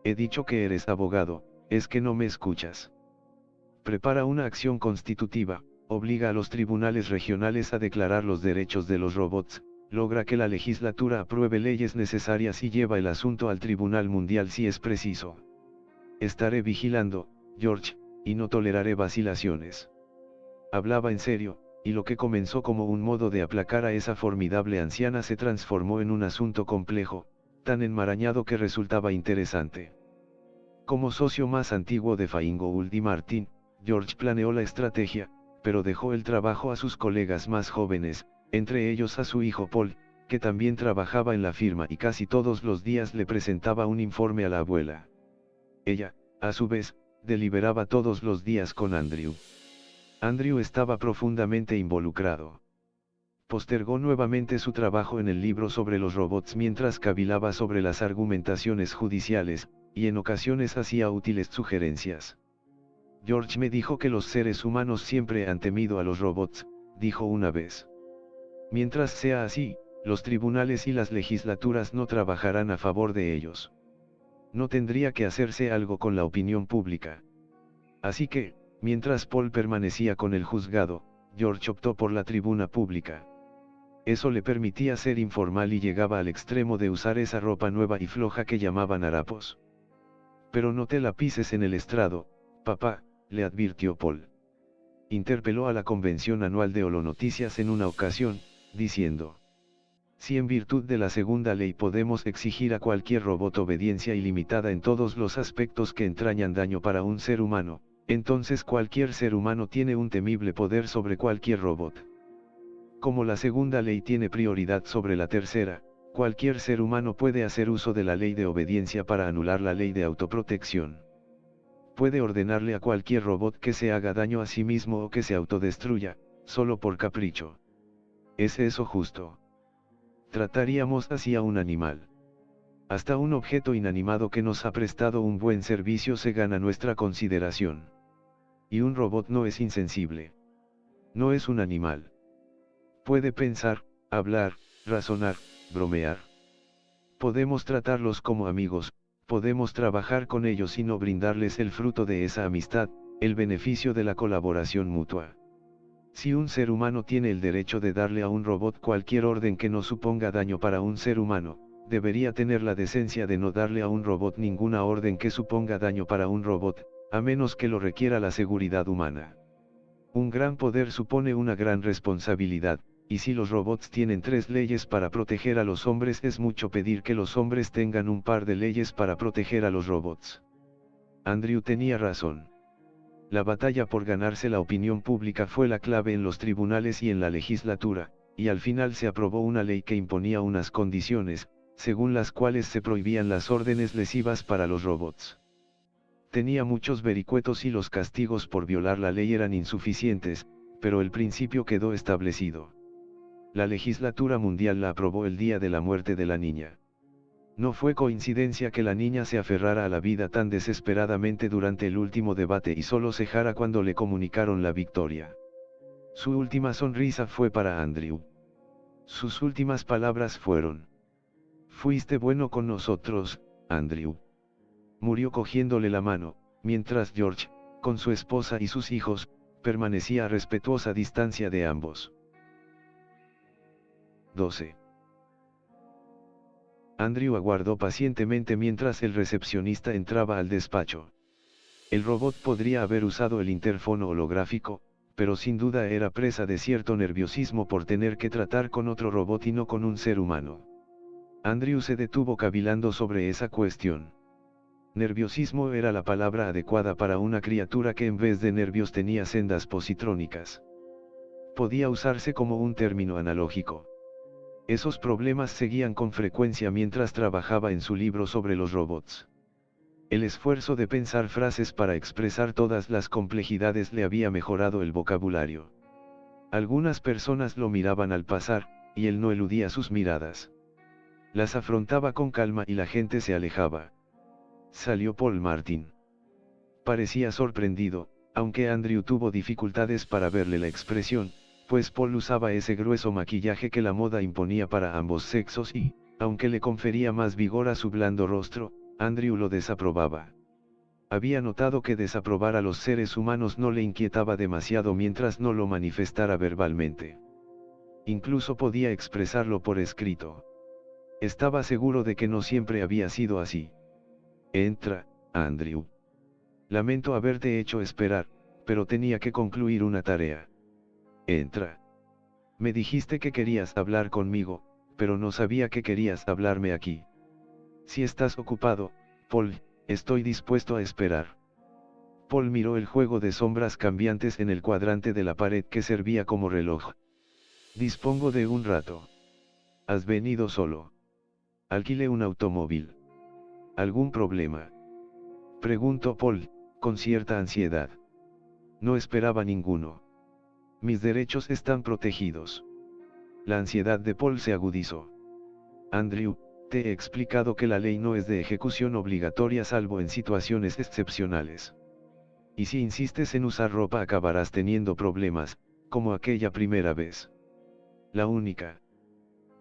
He dicho que eres abogado, ¿es que no me escuchas? Prepara una acción constitutiva, obliga a los tribunales regionales a declarar los derechos de los robots, logra que la legislatura apruebe leyes necesarias y lleva el asunto al Tribunal Mundial si es preciso. Estaré vigilando, George, y no toleraré vacilaciones. Hablaba en serio, y lo que comenzó como un modo de aplacar a esa formidable anciana se transformó en un asunto complejo, tan enmarañado que resultaba interesante. Como socio más antiguo de Feingold y Martin, George planeó la estrategia, pero dejó el trabajo a sus colegas más jóvenes, entre ellos a su hijo Paul, que también trabajaba en la firma y casi todos los días le presentaba un informe a la abuela. Ella, a su vez, deliberaba todos los días con Andrew. Andrew estaba profundamente involucrado. Postergó nuevamente su trabajo en el libro sobre los robots mientras cavilaba sobre las argumentaciones judiciales, y en ocasiones hacía útiles sugerencias. George me dijo que los seres humanos siempre han temido a los robots, dijo una vez. Mientras sea así, los tribunales y las legislaturas no trabajarán a favor de ellos. No tendría que hacerse algo con la opinión pública. Así que, mientras Paul permanecía con el juzgado, George optó por la tribuna pública. Eso le permitía ser informal y llegaba al extremo de usar esa ropa nueva y floja que llamaban harapos. Pero no te la pises en el estrado, papá, le advirtió Paul. Interpeló a la convención anual de Holonoticias en una ocasión, diciendo: Si en virtud de la segunda ley podemos exigir a cualquier robot obediencia ilimitada en todos los aspectos que entrañan daño para un ser humano, entonces cualquier ser humano tiene un temible poder sobre cualquier robot. Como la segunda ley tiene prioridad sobre la tercera, cualquier ser humano puede hacer uso de la ley de obediencia para anular la ley de autoprotección. Puede ordenarle a cualquier robot que se haga daño a sí mismo o que se autodestruya, solo por capricho. ¿Es eso justo? Trataríamos así a un animal. Hasta un objeto inanimado que nos ha prestado un buen servicio se gana nuestra consideración. Y un robot no es insensible. No es un animal. Puede pensar, hablar, razonar, bromear. Podemos tratarlos como amigos, podemos trabajar con ellos y no brindarles el fruto de esa amistad, el beneficio de la colaboración mutua. Si un ser humano tiene el derecho de darle a un robot cualquier orden que no suponga daño para un ser humano, debería tener la decencia de no darle a un robot ninguna orden que suponga daño para un robot, a menos que lo requiera la seguridad humana. Un gran poder supone una gran responsabilidad, y si los robots tienen 3 leyes para proteger a los hombres, es mucho pedir que los hombres tengan un par de leyes para proteger a los robots. Andrew tenía razón. La batalla por ganarse la opinión pública fue la clave en los tribunales y en la legislatura, y al final se aprobó una ley que imponía unas condiciones, según las cuales se prohibían las órdenes lesivas para los robots. Tenía muchos vericuetos y los castigos por violar la ley eran insuficientes, pero el principio quedó establecido. La legislatura mundial la aprobó el día de la muerte de la niña. No fue coincidencia que la niña se aferrara a la vida tan desesperadamente durante el último debate y solo cejara cuando le comunicaron la victoria. Su última sonrisa fue para Andrew. Sus últimas palabras fueron: "Fuiste bueno con nosotros, Andrew". Murió cogiéndole la mano, mientras George, con su esposa y sus hijos, permanecía a respetuosa distancia de ambos. 12. Andrew aguardó pacientemente mientras el recepcionista entraba al despacho. El robot podría haber usado el interfono holográfico, pero sin duda era presa de cierto nerviosismo por tener que tratar con otro robot y no con un ser humano. Andrew se detuvo cavilando sobre esa cuestión. Nerviosismo era la palabra adecuada para una criatura que en vez de nervios tenía sendas positrónicas. Podía usarse como un término analógico. Esos problemas seguían con frecuencia mientras trabajaba en su libro sobre los robots. El esfuerzo de pensar frases para expresar todas las complejidades le había mejorado el vocabulario. Algunas personas lo miraban al pasar, y él no eludía sus miradas. Las afrontaba con calma y la gente se alejaba. Salió Paul Martin. Parecía sorprendido, aunque Andrew tuvo dificultades para verle la expresión, pues Paul usaba ese grueso maquillaje que la moda imponía para ambos sexos y, aunque le confería más vigor a su blando rostro, Andrew lo desaprobaba. Había notado que desaprobar a los seres humanos no le inquietaba demasiado mientras no lo manifestara verbalmente. Incluso podía expresarlo por escrito. Estaba seguro de que no siempre había sido así. Entra, Andrew. Lamento haberte hecho esperar, pero tenía que concluir una tarea. Entra. Me dijiste que querías hablar conmigo, pero no sabía que querías hablarme aquí. Si estás ocupado, Paul, estoy dispuesto a esperar. Paul miró el juego de sombras cambiantes en el cuadrante de la pared que servía como reloj. Dispongo de un rato. ¿Has venido solo? Alquilé un automóvil. ¿Algún problema? Preguntó Paul, con cierta ansiedad. No esperaba ninguno. Mis derechos están protegidos. La ansiedad de Paul se agudizó. Andrew, te he explicado que la ley no es de ejecución obligatoria salvo en situaciones excepcionales. Y si insistes en usar ropa acabarás teniendo problemas, como aquella primera vez. La única.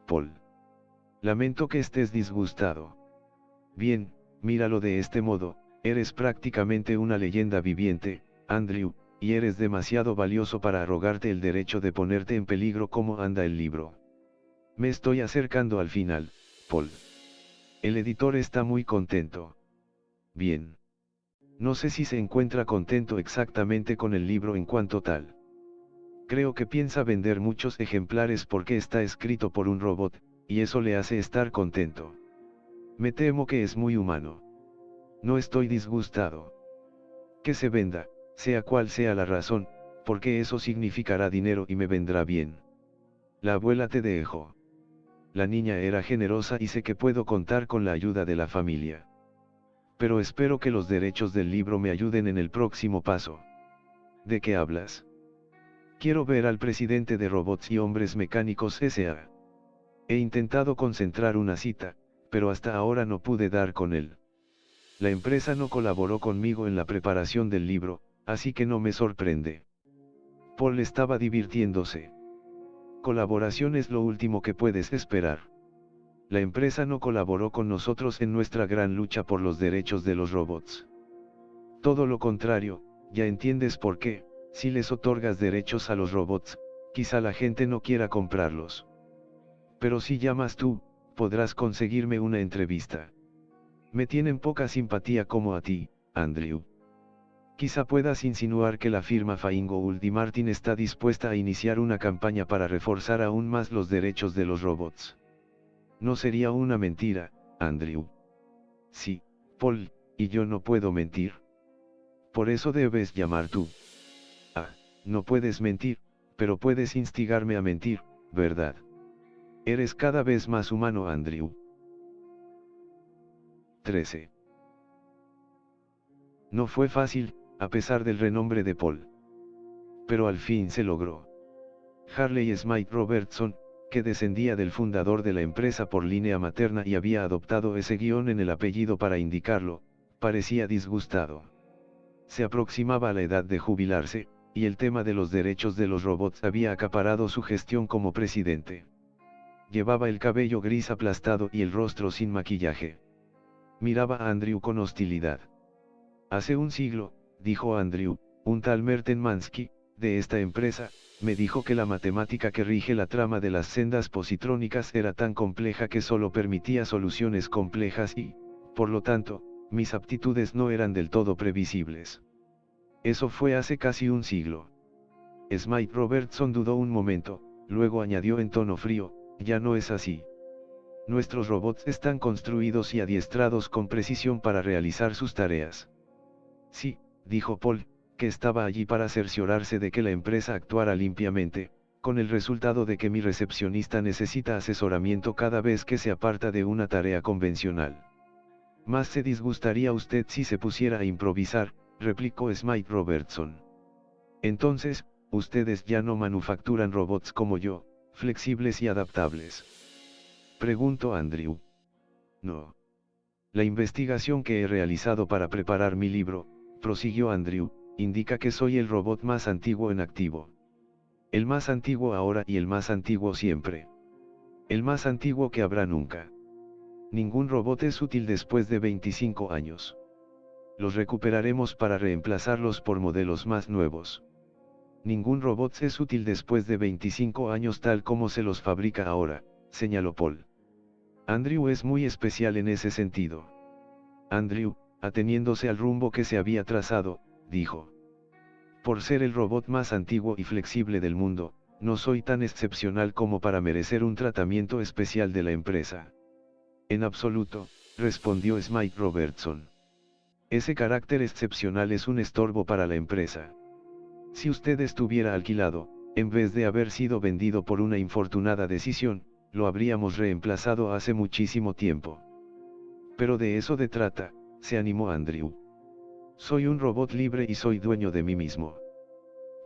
Paul. Lamento que estés disgustado. Bien, míralo de este modo, eres prácticamente una leyenda viviente, Andrew, y eres demasiado valioso para arrogarte el derecho de ponerte en peligro como anda el libro. Me estoy acercando al final, Paul. El editor está muy contento. Bien. No sé si se encuentra contento exactamente con el libro en cuanto tal. Creo que piensa vender muchos ejemplares porque está escrito por un robot, y eso le hace estar contento. Me temo que es muy humano. No estoy disgustado. Que se venda, sea cual sea la razón, porque eso significará dinero y me vendrá bien. La abuela te dejó. La niña era generosa y sé que puedo contar con la ayuda de la familia. Pero espero que los derechos del libro me ayuden en el próximo paso. ¿De qué hablas? Quiero ver al presidente de Robots y Hombres Mecánicos S.A. He intentado concentrar una cita, pero hasta ahora no pude dar con él. La empresa no colaboró conmigo en la preparación del libro, así que no me sorprende. Paul estaba divirtiéndose. Colaboración es lo último que puedes esperar. La empresa no colaboró con nosotros en nuestra gran lucha por los derechos de los robots. Todo lo contrario, ya entiendes por qué, si les otorgas derechos a los robots, quizá la gente no quiera comprarlos. Pero si llamas tú, podrás conseguirme una entrevista. Me tienen poca simpatía como a ti, Andrew. Quizá puedas insinuar que la firma Feingold y Martin está dispuesta a iniciar una campaña para reforzar aún más los derechos de los robots. No sería una mentira, Andrew. Sí, Paul, y yo no puedo mentir. Por eso debes llamar tú. Ah, no puedes mentir, pero puedes instigarme a mentir, ¿verdad? Eres cada vez más humano, Andrew. 13. No fue fácil, a pesar del renombre de Paul. Pero al fin se logró. Harley Smythe Robertson, que descendía del fundador de la empresa por línea materna y había adoptado ese guión en el apellido para indicarlo, parecía disgustado. Se aproximaba a la edad de jubilarse, y el tema de los derechos de los robots había acaparado su gestión como presidente. Llevaba el cabello gris aplastado y el rostro sin maquillaje. Miraba a Andrew con hostilidad. Hace un siglo, dijo Andrew, un tal Merten Mansky, de esta empresa, me dijo que la matemática que rige la trama de las sendas positrónicas era tan compleja que solo permitía soluciones complejas y, por lo tanto, mis aptitudes no eran del todo previsibles. Eso fue hace casi un siglo. Smythe Robertson dudó un momento, luego añadió en tono frío, ya no es así. Nuestros robots están construidos y adiestrados con precisión para realizar sus tareas. Sí, dijo Paul, que estaba allí para cerciorarse de que la empresa actuara limpiamente, con el resultado de que mi recepcionista necesita asesoramiento cada vez que se aparta de una tarea convencional. Más se disgustaría usted si se pusiera a improvisar, replicó Smythe Robertson. Entonces, ustedes ya no manufacturan robots como yo, flexibles y adaptables. Preguntó Andrew. No. La investigación que he realizado para preparar mi libro, prosiguió Andrew, indica que soy el robot más antiguo en activo. El más antiguo ahora y el más antiguo siempre. El más antiguo que habrá nunca. Ningún robot es útil después de 25 años. Los recuperaremos para reemplazarlos por modelos más nuevos. Ningún robot es útil después de 25 años tal como se los fabrica ahora, señaló Paul. Andrew es muy especial en ese sentido. Andrew, ateniéndose al rumbo que se había trazado, dijo. Por ser el robot más antiguo y flexible del mundo, no soy tan excepcional como para merecer un tratamiento especial de la empresa. En absoluto, respondió Smythe Robertson. Ese carácter excepcional es un estorbo para la empresa. Si usted estuviera alquilado, en vez de haber sido vendido por una infortunada decisión, lo habríamos reemplazado hace muchísimo tiempo. Pero de eso de trata, se animó Andrew. Soy un robot libre y soy dueño de mí mismo.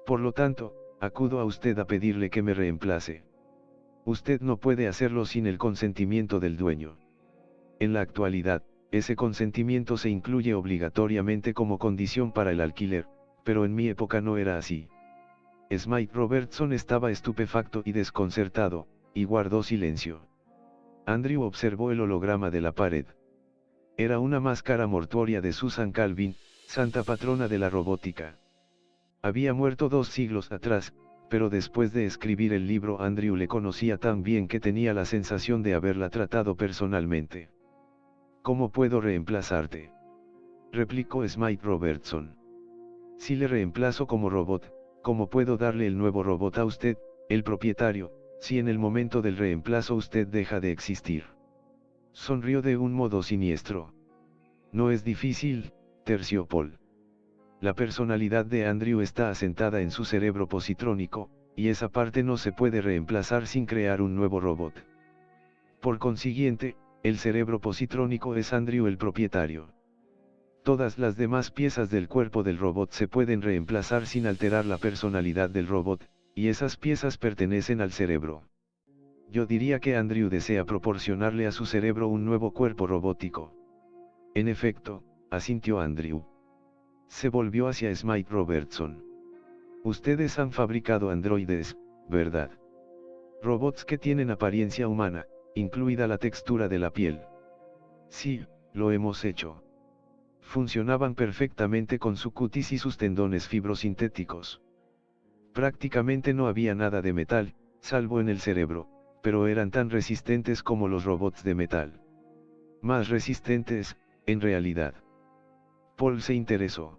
Por lo tanto, acudo a usted a pedirle que me reemplace. Usted no puede hacerlo sin el consentimiento del dueño. En la actualidad, ese consentimiento se incluye obligatoriamente como condición para el alquiler, pero en mi época no era así. Smythe Robertson estaba estupefacto y desconcertado, y guardó silencio. Andrew observó el holograma de la pared. Era una máscara mortuoria de Susan Calvin, santa patrona de la robótica. Había muerto 2 siglos atrás, pero después de escribir el libro Andrew le conocía tan bien que tenía la sensación de haberla tratado personalmente. ¿Cómo puedo reemplazarte?, replicó Smythe Robertson. Si le reemplazo como robot, ¿cómo puedo darle el nuevo robot a usted, el propietario, si en el momento del reemplazo usted deja de existir. Sonrió de un modo siniestro. No es difícil, terció Paul. La personalidad de Andrew está asentada en su cerebro positrónico, y esa parte no se puede reemplazar sin crear un nuevo robot. Por consiguiente, el cerebro positrónico es Andrew el propietario. Todas las demás piezas del cuerpo del robot se pueden reemplazar sin alterar la personalidad del robot, y esas piezas pertenecen al cerebro. Yo diría que Andrew desea proporcionarle a su cerebro un nuevo cuerpo robótico. En efecto, asintió Andrew. Se volvió hacia Smythe Robertson. Ustedes han fabricado androides, ¿verdad? Robots que tienen apariencia humana, incluida la textura de la piel. Sí, lo hemos hecho. Funcionaban perfectamente con su cutis y sus tendones fibrosintéticos. Prácticamente no había nada de metal, salvo en el cerebro, pero eran tan resistentes como los robots de metal. Más resistentes, en realidad. Paul se interesó.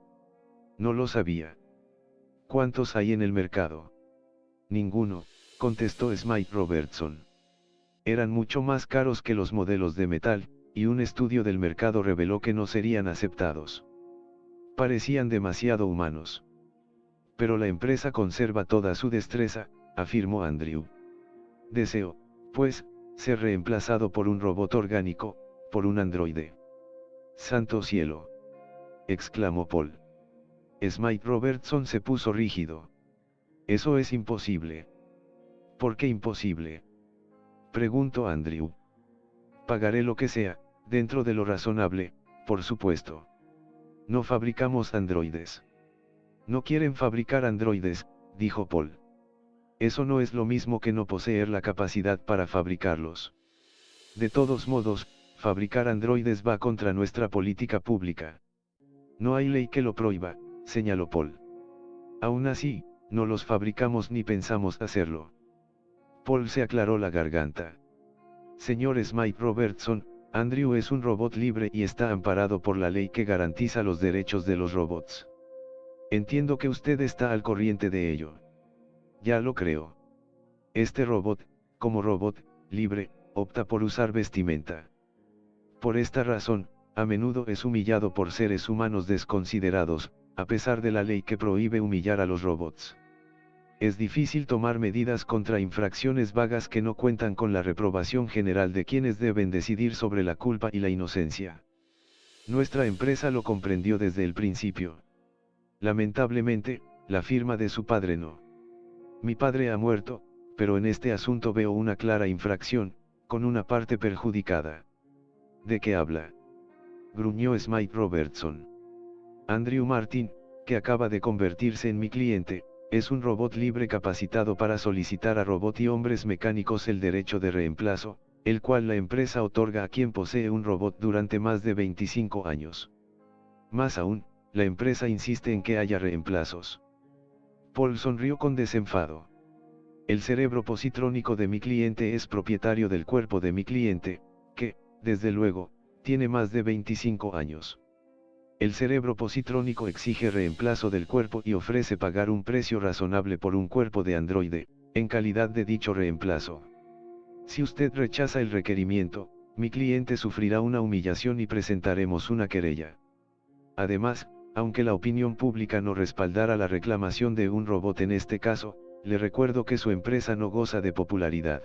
No lo sabía. ¿Cuántos hay en el mercado? Ninguno, contestó Smythe Robertson. Eran mucho más caros que los modelos de metal, y un estudio del mercado reveló que no serían aceptados. Parecían demasiado humanos. Pero la empresa conserva toda su destreza, afirmó Andrew. Deseo, pues, ser reemplazado por un robot orgánico, por un androide. ¡Santo cielo! Exclamó Paul. Smythe Robertson se puso rígido. Eso es imposible. ¿Por qué imposible? Preguntó Andrew. Pagaré lo que sea, dentro de lo razonable, por supuesto. No fabricamos androides. No quieren fabricar androides, dijo Paul. Eso no es lo mismo que no poseer la capacidad para fabricarlos. De todos modos, fabricar androides va contra nuestra política pública. No hay ley que lo prohíba, señaló Paul. Aún así, no los fabricamos ni pensamos hacerlo. Paul se aclaró la garganta. Señor Smythe Robertson, Andrew es un robot libre y está amparado por la ley que garantiza los derechos de los robots. Entiendo que usted está al corriente de ello. Ya lo creo. Este robot, como robot libre, opta por usar vestimenta. Por esta razón, a menudo es humillado por seres humanos desconsiderados, a pesar de la ley que prohíbe humillar a los robots. Es difícil tomar medidas contra infracciones vagas que no cuentan con la reprobación general de quienes deben decidir sobre la culpa y la inocencia. Nuestra empresa lo comprendió desde el principio. Lamentablemente, la firma de su padre no. Mi padre ha muerto, pero en este asunto veo una clara infracción, con una parte perjudicada. ¿De qué habla? Gruñó Smythe Robertson. Andrew Martin, que acaba de convertirse en mi cliente, es un robot libre capacitado para solicitar a robot y hombres mecánicos el derecho de reemplazo, el cual la empresa otorga a quien posee un robot durante más de 25 años. Más aún, la empresa insiste en que haya reemplazos. Paul sonrió con desenfado. El cerebro positrónico de mi cliente es propietario del cuerpo de mi cliente, que, desde luego, tiene más de 25 años. El cerebro positrónico exige reemplazo del cuerpo y ofrece pagar un precio razonable por un cuerpo de androide, en calidad de dicho reemplazo. Si usted rechaza el requerimiento, mi cliente sufrirá una humillación y presentaremos una querella. Además, aunque la opinión pública no respaldara la reclamación de un robot en este caso, le recuerdo que su empresa no goza de popularidad.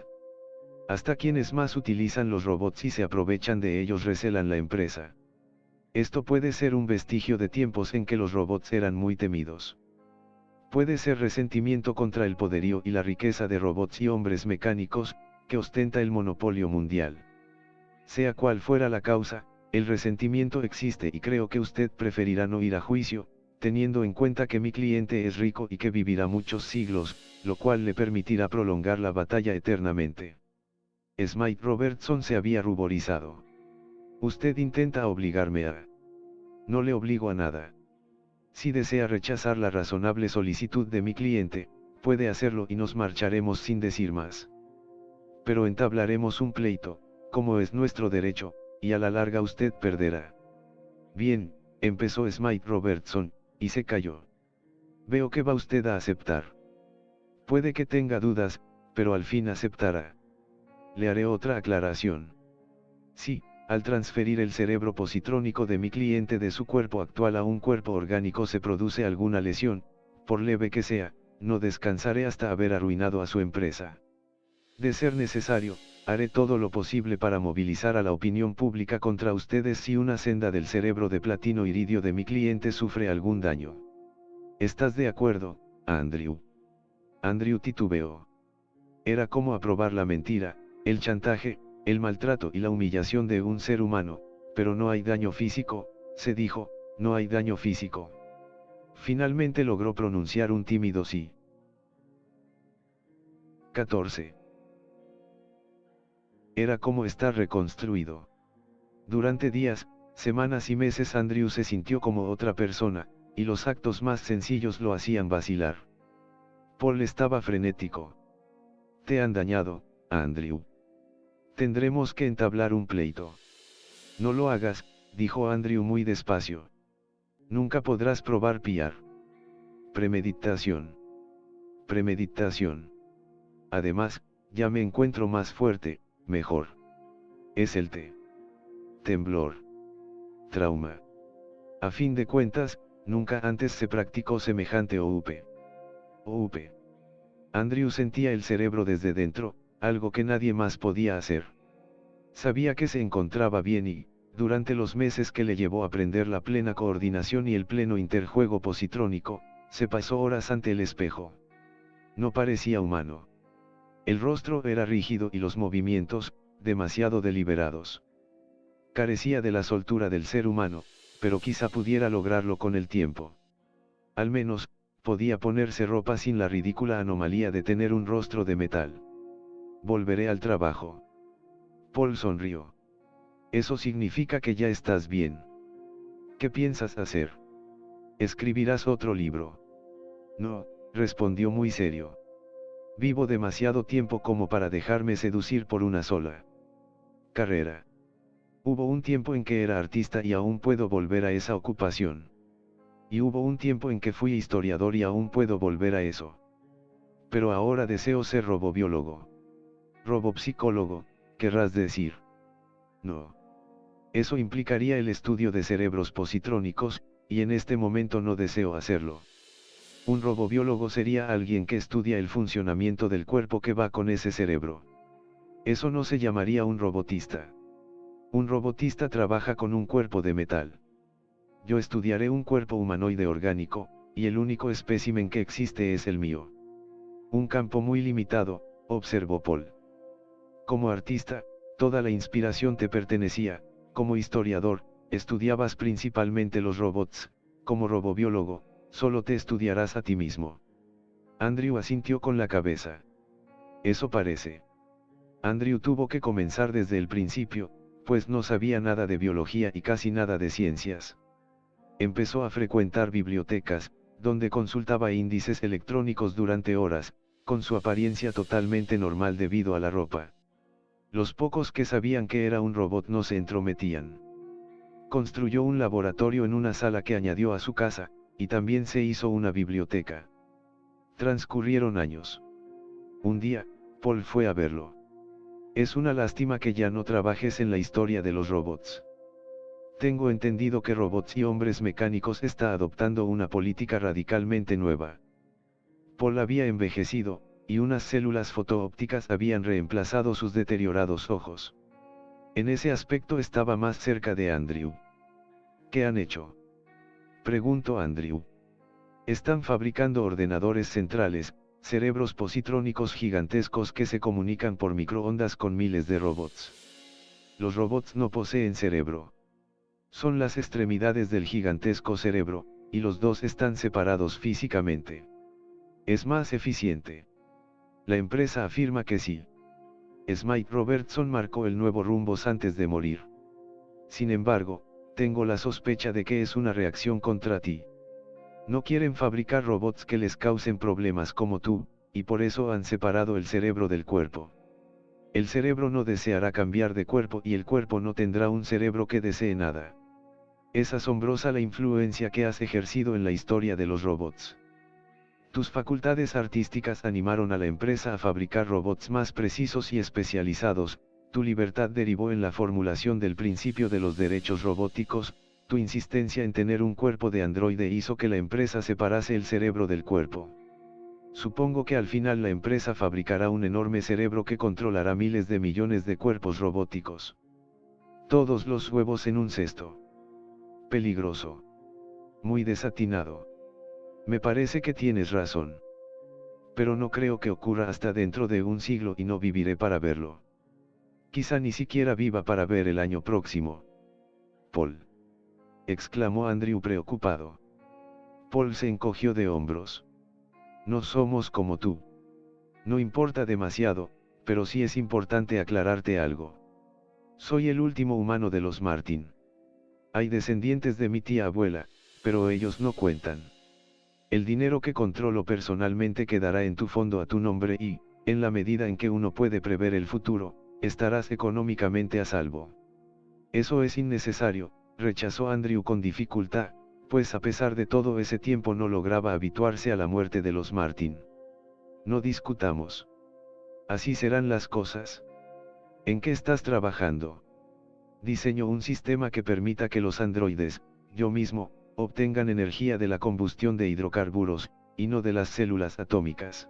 Hasta quienes más utilizan los robots y se aprovechan de ellos recelan la empresa. Esto puede ser un vestigio de tiempos en que los robots eran muy temidos. Puede ser resentimiento contra el poderío y la riqueza de robots y hombres mecánicos, que ostenta el monopolio mundial. Sea cual fuera la causa, el resentimiento existe y creo que usted preferirá no ir a juicio, teniendo en cuenta que mi cliente es rico y que vivirá muchos siglos, lo cual le permitirá prolongar la batalla eternamente. Smythe Robertson se había ruborizado. Usted intenta obligarme a... No le obligo a nada. Si desea rechazar la razonable solicitud de mi cliente, puede hacerlo y nos marcharemos sin decir más. Pero entablaremos un pleito, como es nuestro derecho, y a la larga usted perderá. Bien, empezó Smythe Robertson, y se calló. Veo que va usted a aceptar. Puede que tenga dudas, pero al fin aceptará. Le haré otra aclaración. Sí, al transferir el cerebro positrónico de mi cliente de su cuerpo actual a un cuerpo orgánico se produce alguna lesión, por leve que sea, no descansaré hasta haber arruinado a su empresa. De ser necesario, haré todo lo posible para movilizar a la opinión pública contra ustedes si una senda del cerebro de platino iridio de mi cliente sufre algún daño. ¿Estás de acuerdo, Andrew? Andrew titubeó. Era como aprobar la mentira, el chantaje, el maltrato y la humillación de un ser humano, pero no hay daño físico, se dijo, no hay daño físico. Finalmente logró pronunciar un tímido sí. 14. Era como estar reconstruido. Durante días, semanas y meses Andrew se sintió como otra persona, y los actos más sencillos lo hacían vacilar. Paul estaba frenético. Te han dañado, Andrew. Tendremos que entablar un pleito. No lo hagas, dijo Andrew muy despacio. Nunca podrás probar pillar. Premeditación. Premeditación. Además, ya me encuentro más fuerte, mejor. Es el temblor. Trauma. A fin de cuentas, nunca antes se practicó semejante OUP. OUP. Andrew sentía el cerebro desde dentro, algo que nadie más podía hacer. Sabía que se encontraba bien y, durante los meses que le llevó a aprender la plena coordinación y el pleno interjuego positrónico, se pasó horas ante el espejo. No parecía humano. El rostro era rígido y los movimientos, demasiado deliberados. Carecía de la soltura del ser humano, pero quizá pudiera lograrlo con el tiempo. Al menos, podía ponerse ropa sin la ridícula anomalía de tener un rostro de metal. Volveré al trabajo. Paul sonrió. Eso significa que ya estás bien. ¿Qué piensas hacer? ¿Escribirás otro libro? No, respondió muy serio. Vivo demasiado tiempo como para dejarme seducir por una sola carrera. Hubo un tiempo en que era artista y aún puedo volver a esa ocupación. Y hubo un tiempo en que fui historiador y aún puedo volver a eso. Pero ahora deseo ser robobiólogo. Robopsicólogo, querrás decir. No. Eso implicaría el estudio de cerebros positrónicos, y en este momento no deseo hacerlo. Un robobiólogo sería alguien que estudia el funcionamiento del cuerpo que va con ese cerebro. Eso no se llamaría un robotista. Un robotista trabaja con un cuerpo de metal. Yo estudiaré un cuerpo humanoide orgánico, y el único espécimen que existe es el mío. Un campo muy limitado, observó Paul. Como artista, toda la inspiración te pertenecía, como historiador, estudiabas principalmente los robots, como robobiólogo, solo te estudiarás a ti mismo. Andrew asintió con la cabeza. Eso parece. Andrew tuvo que comenzar desde el principio, pues no sabía nada de biología y casi nada de ciencias. Empezó a frecuentar bibliotecas, donde consultaba índices electrónicos durante horas, con su apariencia totalmente normal debido a la ropa. Los pocos que sabían que era un robot no se entrometían. Construyó un laboratorio en una sala que añadió a su casa, y también se hizo una biblioteca. Transcurrieron años. Un día, Paul fue a verlo. Es una lástima que ya no trabajes en la historia de los robots. Tengo entendido que Robots y Hombres Mecánicos está adoptando una política radicalmente nueva. Paul había envejecido, y unas células fotoópticas habían reemplazado sus deteriorados ojos. En ese aspecto estaba más cerca de Andrew. ¿Qué han hecho? Preguntó Andrew. Están fabricando ordenadores centrales, cerebros positrónicos gigantescos que se comunican por microondas con miles de robots. Los robots no poseen cerebro. Son las extremidades del gigantesco cerebro, y los dos están separados físicamente. Es más eficiente. La empresa afirma que sí. Smythe Robertson marcó el nuevo rumbo antes de morir. Sin embargo, tengo la sospecha de que es una reacción contra ti. No quieren fabricar robots que les causen problemas como tú, y por eso han separado el cerebro del cuerpo. El cerebro no deseará cambiar de cuerpo y el cuerpo no tendrá un cerebro que desee nada. Es asombrosa la influencia que has ejercido en la historia de los robots. Tus facultades artísticas animaron a la empresa a fabricar robots más precisos y especializados, tu libertad derivó en la formulación del principio de los derechos robóticos, tu insistencia en tener un cuerpo de androide hizo que la empresa separase el cerebro del cuerpo. Supongo que al final la empresa fabricará un enorme cerebro que controlará miles de millones de cuerpos robóticos. Todos los huevos en un cesto. Peligroso. Muy desatinado. Me parece que tienes razón. Pero no creo que ocurra hasta dentro de un siglo y no viviré para verlo. Quizá ni siquiera viva para ver el año próximo. Paul. Exclamó Andrew preocupado. Paul se encogió de hombros. No somos como tú. No importa demasiado, pero sí es importante aclararte algo. Soy el último humano de los Martin. Hay descendientes de mi tía abuela, pero ellos no cuentan. El dinero que controlo personalmente quedará en tu fondo a tu nombre y, en la medida en que uno puede prever el futuro, estarás económicamente a salvo. Eso es innecesario, rechazó Andrew con dificultad, pues a pesar de todo ese tiempo no lograba habituarse a la muerte de los Martin. No discutamos. Así serán las cosas. ¿En qué estás trabajando? Diseño un sistema que permita que los androides, yo mismo, obtengan energía de la combustión de hidrocarburos, y no de las células atómicas.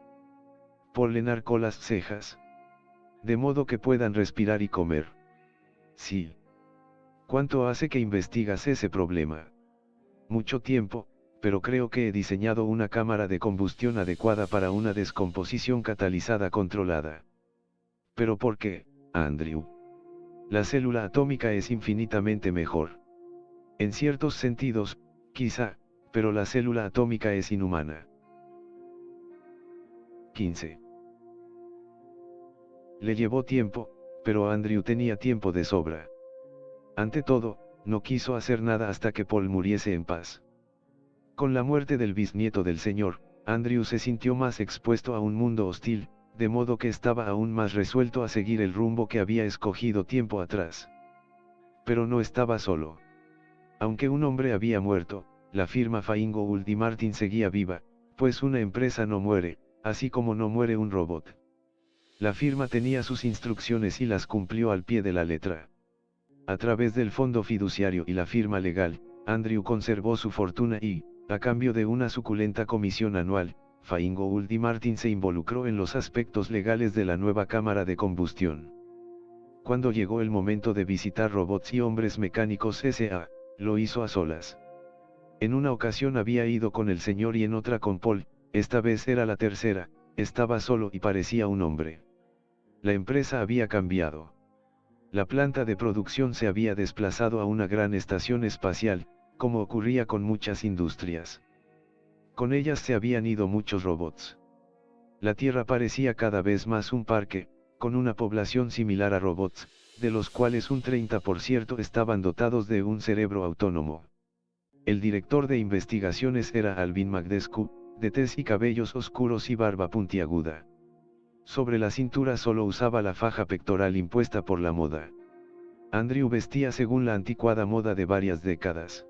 Paul enarcó las cejas. De modo que puedan respirar y comer. Sí. ¿Cuánto hace que investigas ese problema? Mucho tiempo, pero creo que he diseñado una cámara de combustión adecuada para una descomposición catalizada controlada. ¿Pero por qué, Andrew? La célula atómica es infinitamente mejor. En ciertos sentidos, quizá, pero la célula atómica es inhumana. 15. Le llevó tiempo, pero Andrew tenía tiempo de sobra. Ante todo, no quiso hacer nada hasta que Paul muriese en paz. Con la muerte del bisnieto del señor, Andrew se sintió más expuesto a un mundo hostil, de modo que estaba aún más resuelto a seguir el rumbo que había escogido tiempo atrás. Pero no estaba solo. Aunque un hombre había muerto, la firma Feingold y Martin seguía viva, pues una empresa no muere, así como no muere un robot. La firma tenía sus instrucciones y las cumplió al pie de la letra. A través del fondo fiduciario y la firma legal, Andrew conservó su fortuna y, a cambio de una suculenta comisión anual, Feingold y Martin se involucró en los aspectos legales de la nueva cámara de combustión. Cuando llegó el momento de visitar Robots y Hombres Mecánicos S.A., lo hizo a solas. En una ocasión había ido con el señor y en otra con Paul, esta vez era la tercera, estaba solo y parecía un hombre. La empresa había cambiado. La planta de producción se había desplazado a una gran estación espacial, como ocurría con muchas industrias. Con ellas se habían ido muchos robots. La Tierra parecía cada vez más un parque, con una población similar a robots, de los cuales un 30% estaban dotados de un cerebro autónomo. El director de investigaciones era Alvin McDescu, de tez y cabellos oscuros y barba puntiaguda. Sobre la cintura solo usaba la faja pectoral impuesta por la moda. Andrew vestía según la anticuada moda de varias décadas.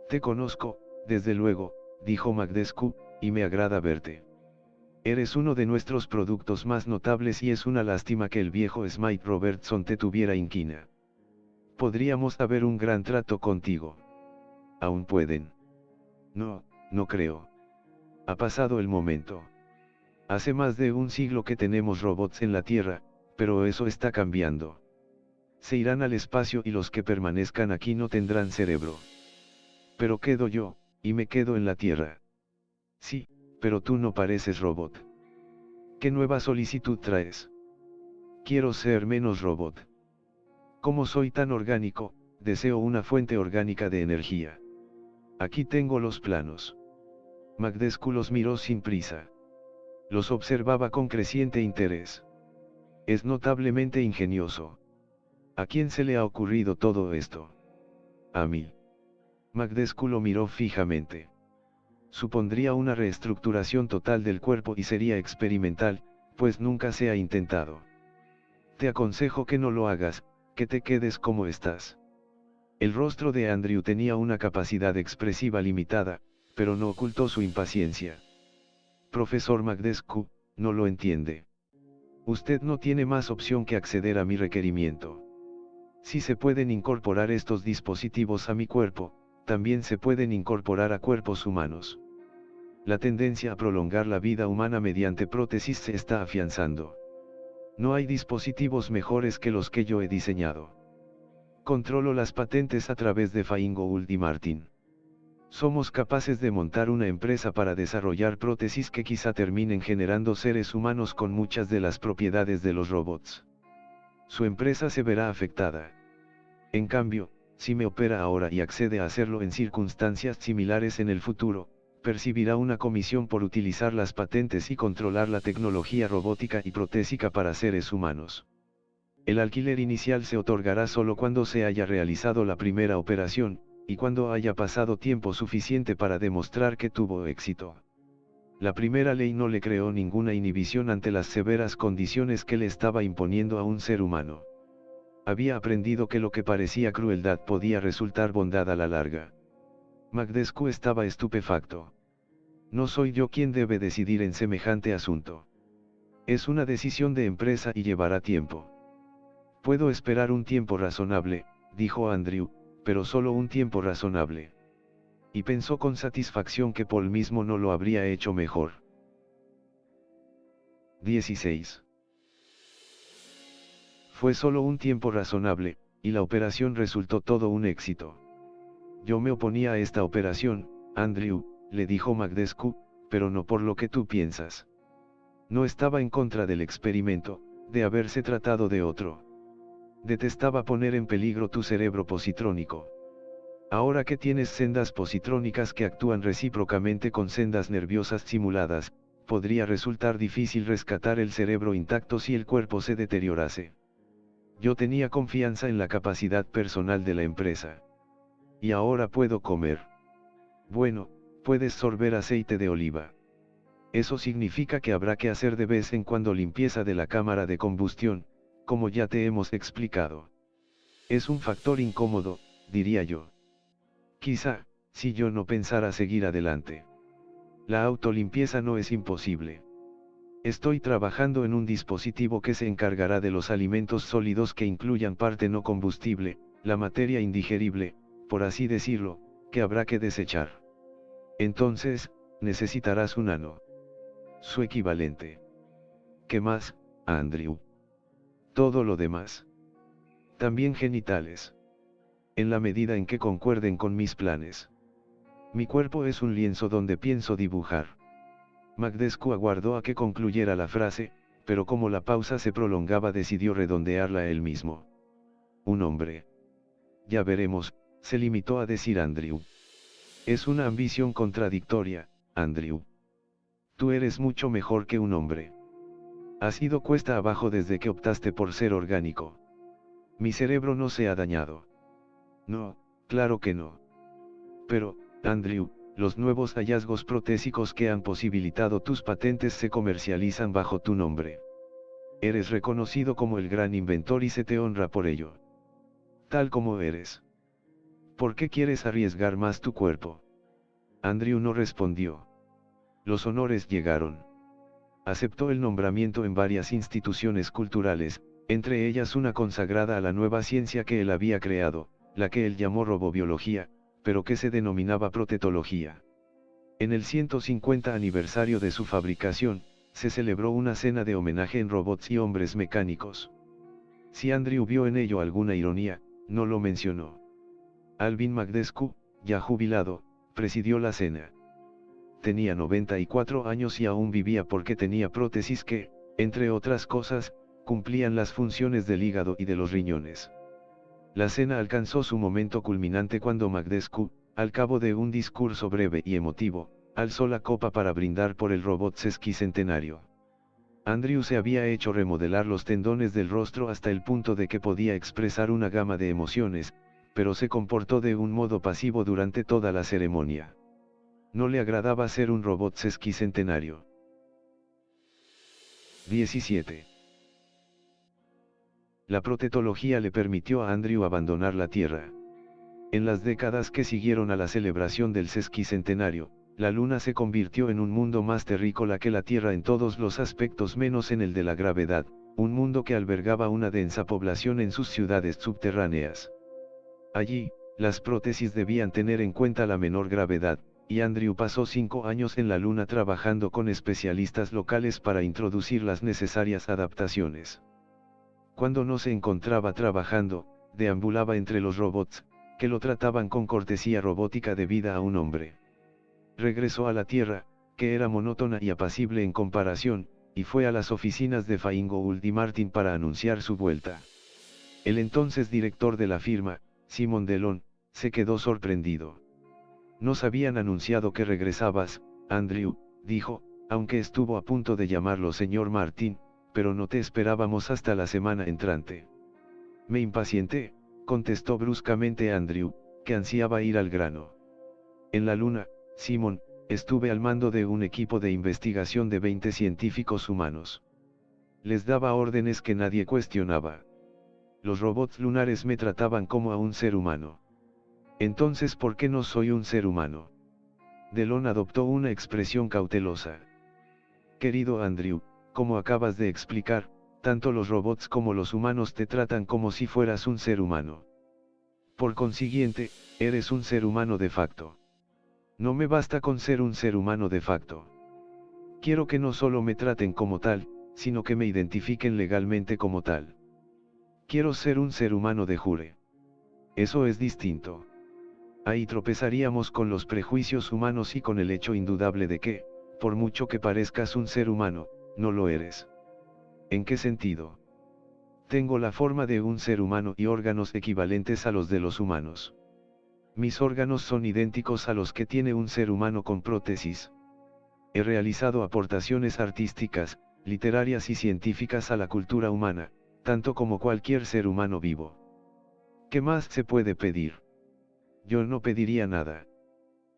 Te conozco, desde luego, dijo McDescu, y me agrada verte. Eres uno de nuestros productos más notables y es una lástima que el viejo Smythe Robertson te tuviera inquina. Podríamos haber un gran trato contigo. Aún pueden. No, no creo. Ha pasado el momento. Hace más de un siglo que tenemos robots en la Tierra, pero eso está cambiando. Se irán al espacio y los que permanezcan aquí no tendrán cerebro. Pero quedo yo, y me quedo en la Tierra. Sí, pero tú no pareces robot. ¿Qué nueva solicitud traes? Quiero ser menos robot. Como soy tan orgánico, deseo una fuente orgánica de energía. Aquí tengo los planos. McDescu los miró sin prisa. Los observaba con creciente interés. Es notablemente ingenioso. ¿A quién se le ha ocurrido todo esto? A mí. McDescu lo miró fijamente. Supondría una reestructuración total del cuerpo y sería experimental, pues nunca se ha intentado. Te aconsejo que no lo hagas, que te quedes como estás. El rostro de Andrew tenía una capacidad expresiva limitada, pero no ocultó su impaciencia. Profesor Magdescu, no lo entiende. Usted no tiene más opción que acceder a mi requerimiento. Si se pueden incorporar estos dispositivos a mi cuerpo, también se pueden incorporar a cuerpos humanos. La tendencia a prolongar la vida humana mediante prótesis se está afianzando. No hay dispositivos mejores que los que yo he diseñado. Controlo las patentes a través de Feingold y Martin. Somos capaces de montar una empresa para desarrollar prótesis que quizá terminen generando seres humanos con muchas de las propiedades de los robots. Su empresa se verá afectada. En cambio, si me opera ahora y accede a hacerlo en circunstancias similares en el futuro, percibirá una comisión por utilizar las patentes y controlar la tecnología robótica y protésica para seres humanos. El alquiler inicial se otorgará solo cuando se haya realizado la primera operación, y cuando haya pasado tiempo suficiente para demostrar que tuvo éxito. La primera ley no le creó ninguna inhibición ante las severas condiciones que le estaba imponiendo a un ser humano. Había aprendido que lo que parecía crueldad podía resultar bondad a la larga. Magdescu estaba estupefacto. No soy yo quien debe decidir en semejante asunto. Es una decisión de empresa y llevará tiempo. Puedo esperar un tiempo razonable, dijo Andrew, pero solo un tiempo razonable. Y pensó con satisfacción que Paul mismo no lo habría hecho mejor. 16. Fue solo un tiempo razonable, y la operación resultó todo un éxito. Yo me oponía a esta operación, Andrew, le dijo Magdescu, pero no por lo que tú piensas. No estaba en contra del experimento, de haberse tratado de otro. Detestaba poner en peligro tu cerebro positrónico. Ahora que tienes sendas positrónicas que actúan recíprocamente con sendas nerviosas simuladas, podría resultar difícil rescatar el cerebro intacto si el cuerpo se deteriorase. Yo tenía confianza en la capacidad personal de la empresa. Y ahora puedo comer. Bueno, puedes sorber aceite de oliva. Eso significa que habrá que hacer de vez en cuando limpieza de la cámara de combustión, como ya te hemos explicado. Es un factor incómodo, diría yo. Quizá, si yo no pensara seguir adelante. La autolimpieza no es imposible. Estoy trabajando en un dispositivo que se encargará de los alimentos sólidos que incluyan parte no combustible, la materia indigerible, por así decirlo, que habrá que desechar. Entonces, necesitarás un ano. Su equivalente. ¿Qué más, Andrew? Todo lo demás. También genitales. En la medida en que concuerden con mis planes. Mi cuerpo es un lienzo donde pienso dibujar. Magdescu aguardó a que concluyera la frase, pero como la pausa se prolongaba decidió redondearla él mismo. Un hombre. Ya veremos, se limitó a decir Andrew. Es una ambición contradictoria, Andrew. Tú eres mucho mejor que un hombre. Has ido cuesta abajo desde que optaste por ser orgánico. Mi cerebro no se ha dañado. No, claro que no. Pero, Andrew, los nuevos hallazgos protésicos que han posibilitado tus patentes se comercializan bajo tu nombre. Eres reconocido como el gran inventor y se te honra por ello. Tal como eres. ¿Por qué quieres arriesgar más tu cuerpo? Andrew no respondió. Los honores llegaron. Aceptó el nombramiento en varias instituciones culturales, entre ellas una consagrada a la nueva ciencia que él había creado, la que él llamó robobiología, pero que se denominaba protetología. En el 150 aniversario de su fabricación, se celebró una cena de homenaje en robots y hombres mecánicos. Si Andrew vio en ello alguna ironía, no lo mencionó. Alvin Magdescu, ya jubilado, presidió la cena. Tenía 94 años y aún vivía porque tenía prótesis que, entre otras cosas, cumplían las funciones del hígado y de los riñones. La cena alcanzó su momento culminante cuando Magdescu, al cabo de un discurso breve y emotivo, alzó la copa para brindar por el robot sesquicentenario. Andrew se había hecho remodelar los tendones del rostro hasta el punto de que podía expresar una gama de emociones, pero se comportó de un modo pasivo durante toda la ceremonia. No le agradaba ser un robot sesquicentenario. 17. La protetología le permitió a Andrew abandonar la Tierra. En las décadas que siguieron a la celebración del sesquicentenario, La Luna se convirtió en un mundo más terrícola que la Tierra en todos los aspectos menos en el de la gravedad, un mundo que albergaba una densa población en sus ciudades subterráneas. Allí, las prótesis debían tener en cuenta la menor gravedad, y Andrew pasó 5 años en la Luna trabajando con especialistas locales para introducir las necesarias adaptaciones. Cuando no se encontraba trabajando, deambulaba entre los robots, que lo trataban con cortesía robótica debida a un hombre. Regresó a la Tierra, que era monótona y apacible en comparación, y fue a las oficinas de Feingold y Martin para anunciar su vuelta. El entonces director de la firma, Simon Delon, se quedó sorprendido. «Nos habían anunciado que regresabas, Andrew», dijo, aunque estuvo a punto de llamarlo señor Martin, «pero no te esperábamos hasta la semana entrante». «Me impacienté», contestó bruscamente Andrew, que ansiaba ir al grano. «En la Luna, Simon, estuve al mando de un equipo de investigación de 20 científicos humanos. Les daba órdenes que nadie cuestionaba. Los robots lunares me trataban como a un ser humano. Entonces, ¿por qué no soy un ser humano?». Delon adoptó una expresión cautelosa. «Querido Andrew, como acabas de explicar, tanto los robots como los humanos te tratan como si fueras un ser humano. Por consiguiente, eres un ser humano de facto. No me basta con ser un ser humano de facto. Quiero que no solo me traten como tal, sino que me identifiquen legalmente como tal. Quiero ser un ser humano de jure. Eso es distinto. Ahí tropezaríamos con los prejuicios humanos y con el hecho indudable de que, por mucho que parezcas un ser humano, no lo eres». «¿En qué sentido?». «Tengo la forma de un ser humano y órganos equivalentes a los de los humanos. Mis órganos son idénticos a los que tiene un ser humano con prótesis. He realizado aportaciones artísticas, literarias y científicas a la cultura humana, tanto como cualquier ser humano vivo. ¿Qué más se puede pedir?». «Yo no pediría nada.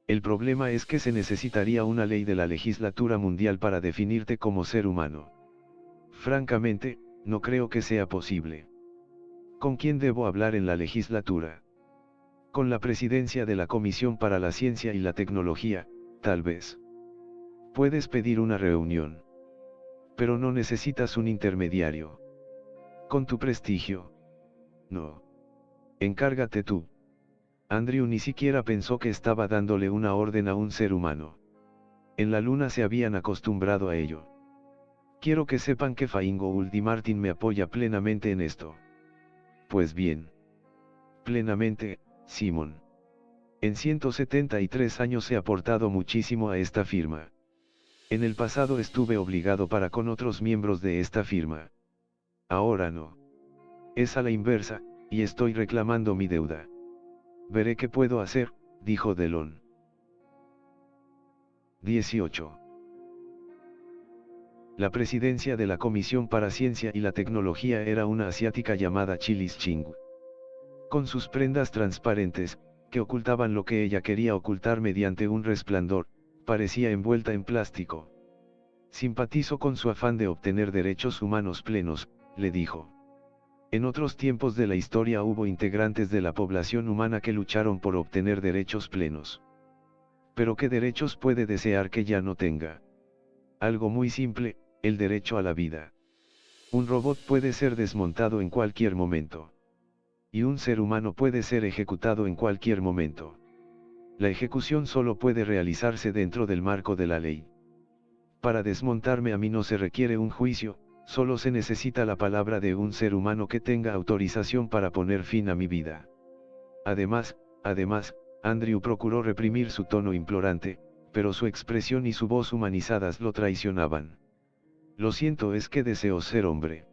El problema es que se necesitaría una ley de la legislatura mundial para definirte como ser humano. Francamente, no creo que sea posible». «¿Con quién debo hablar en la legislatura?». «Con la presidencia de la Comisión para la Ciencia y la Tecnología, tal vez. Puedes pedir una reunión. Pero no necesitas un intermediario. Con tu prestigio. No. Encárgate tú». Andrew ni siquiera pensó que estaba dándole una orden a un ser humano. En la Luna se habían acostumbrado a ello. «Quiero que sepan que Feingold y Martin me apoya plenamente en esto». «Pues bien. Plenamente, Simon. En 173 años he aportado muchísimo a esta firma. En el pasado estuve obligado para con otros miembros de esta firma. Ahora no. Es a la inversa, y estoy reclamando mi deuda. Veré qué puedo hacer», dijo Delon. 18. La presidencia de la Comisión para Ciencia y la Tecnología era una asiática llamada Chilis Ching. Con sus prendas transparentes, que ocultaban lo que ella quería ocultar mediante un resplandor, parecía envuelta en plástico. «Simpatizo con su afán de obtener derechos humanos plenos», le dijo. «En otros tiempos de la historia hubo integrantes de la población humana que lucharon por obtener derechos plenos. Pero ¿qué derechos puede desear que ya no tenga? Algo muy simple, el derecho a la vida. Un robot puede ser desmontado en cualquier momento. Y un ser humano puede ser ejecutado en cualquier momento. La ejecución solo puede realizarse dentro del marco de la ley. Para desmontarme a mí no se requiere un juicio, solo se necesita la palabra de un ser humano que tenga autorización para poner fin a mi vida. Además, Andrew procuró reprimir su tono implorante, pero su expresión y su voz humanizadas lo traicionaban. «Lo siento, es que deseo ser hombre.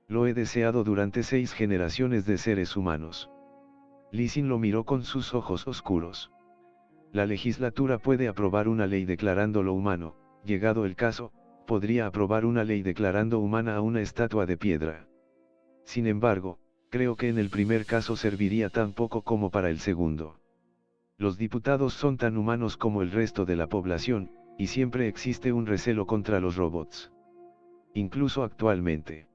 Lo he deseado durante 6 generaciones de seres humanos». Lisin lo miró con sus ojos oscuros. «La legislatura puede aprobar una ley declarándolo humano, llegado el caso, podría aprobar una ley declarando humana a una estatua de piedra. Sin embargo, creo que en el primer caso serviría tan poco como para el segundo. Los diputados son tan humanos como el resto de la población, y siempre existe un recelo contra los robots. Incluso actualmente.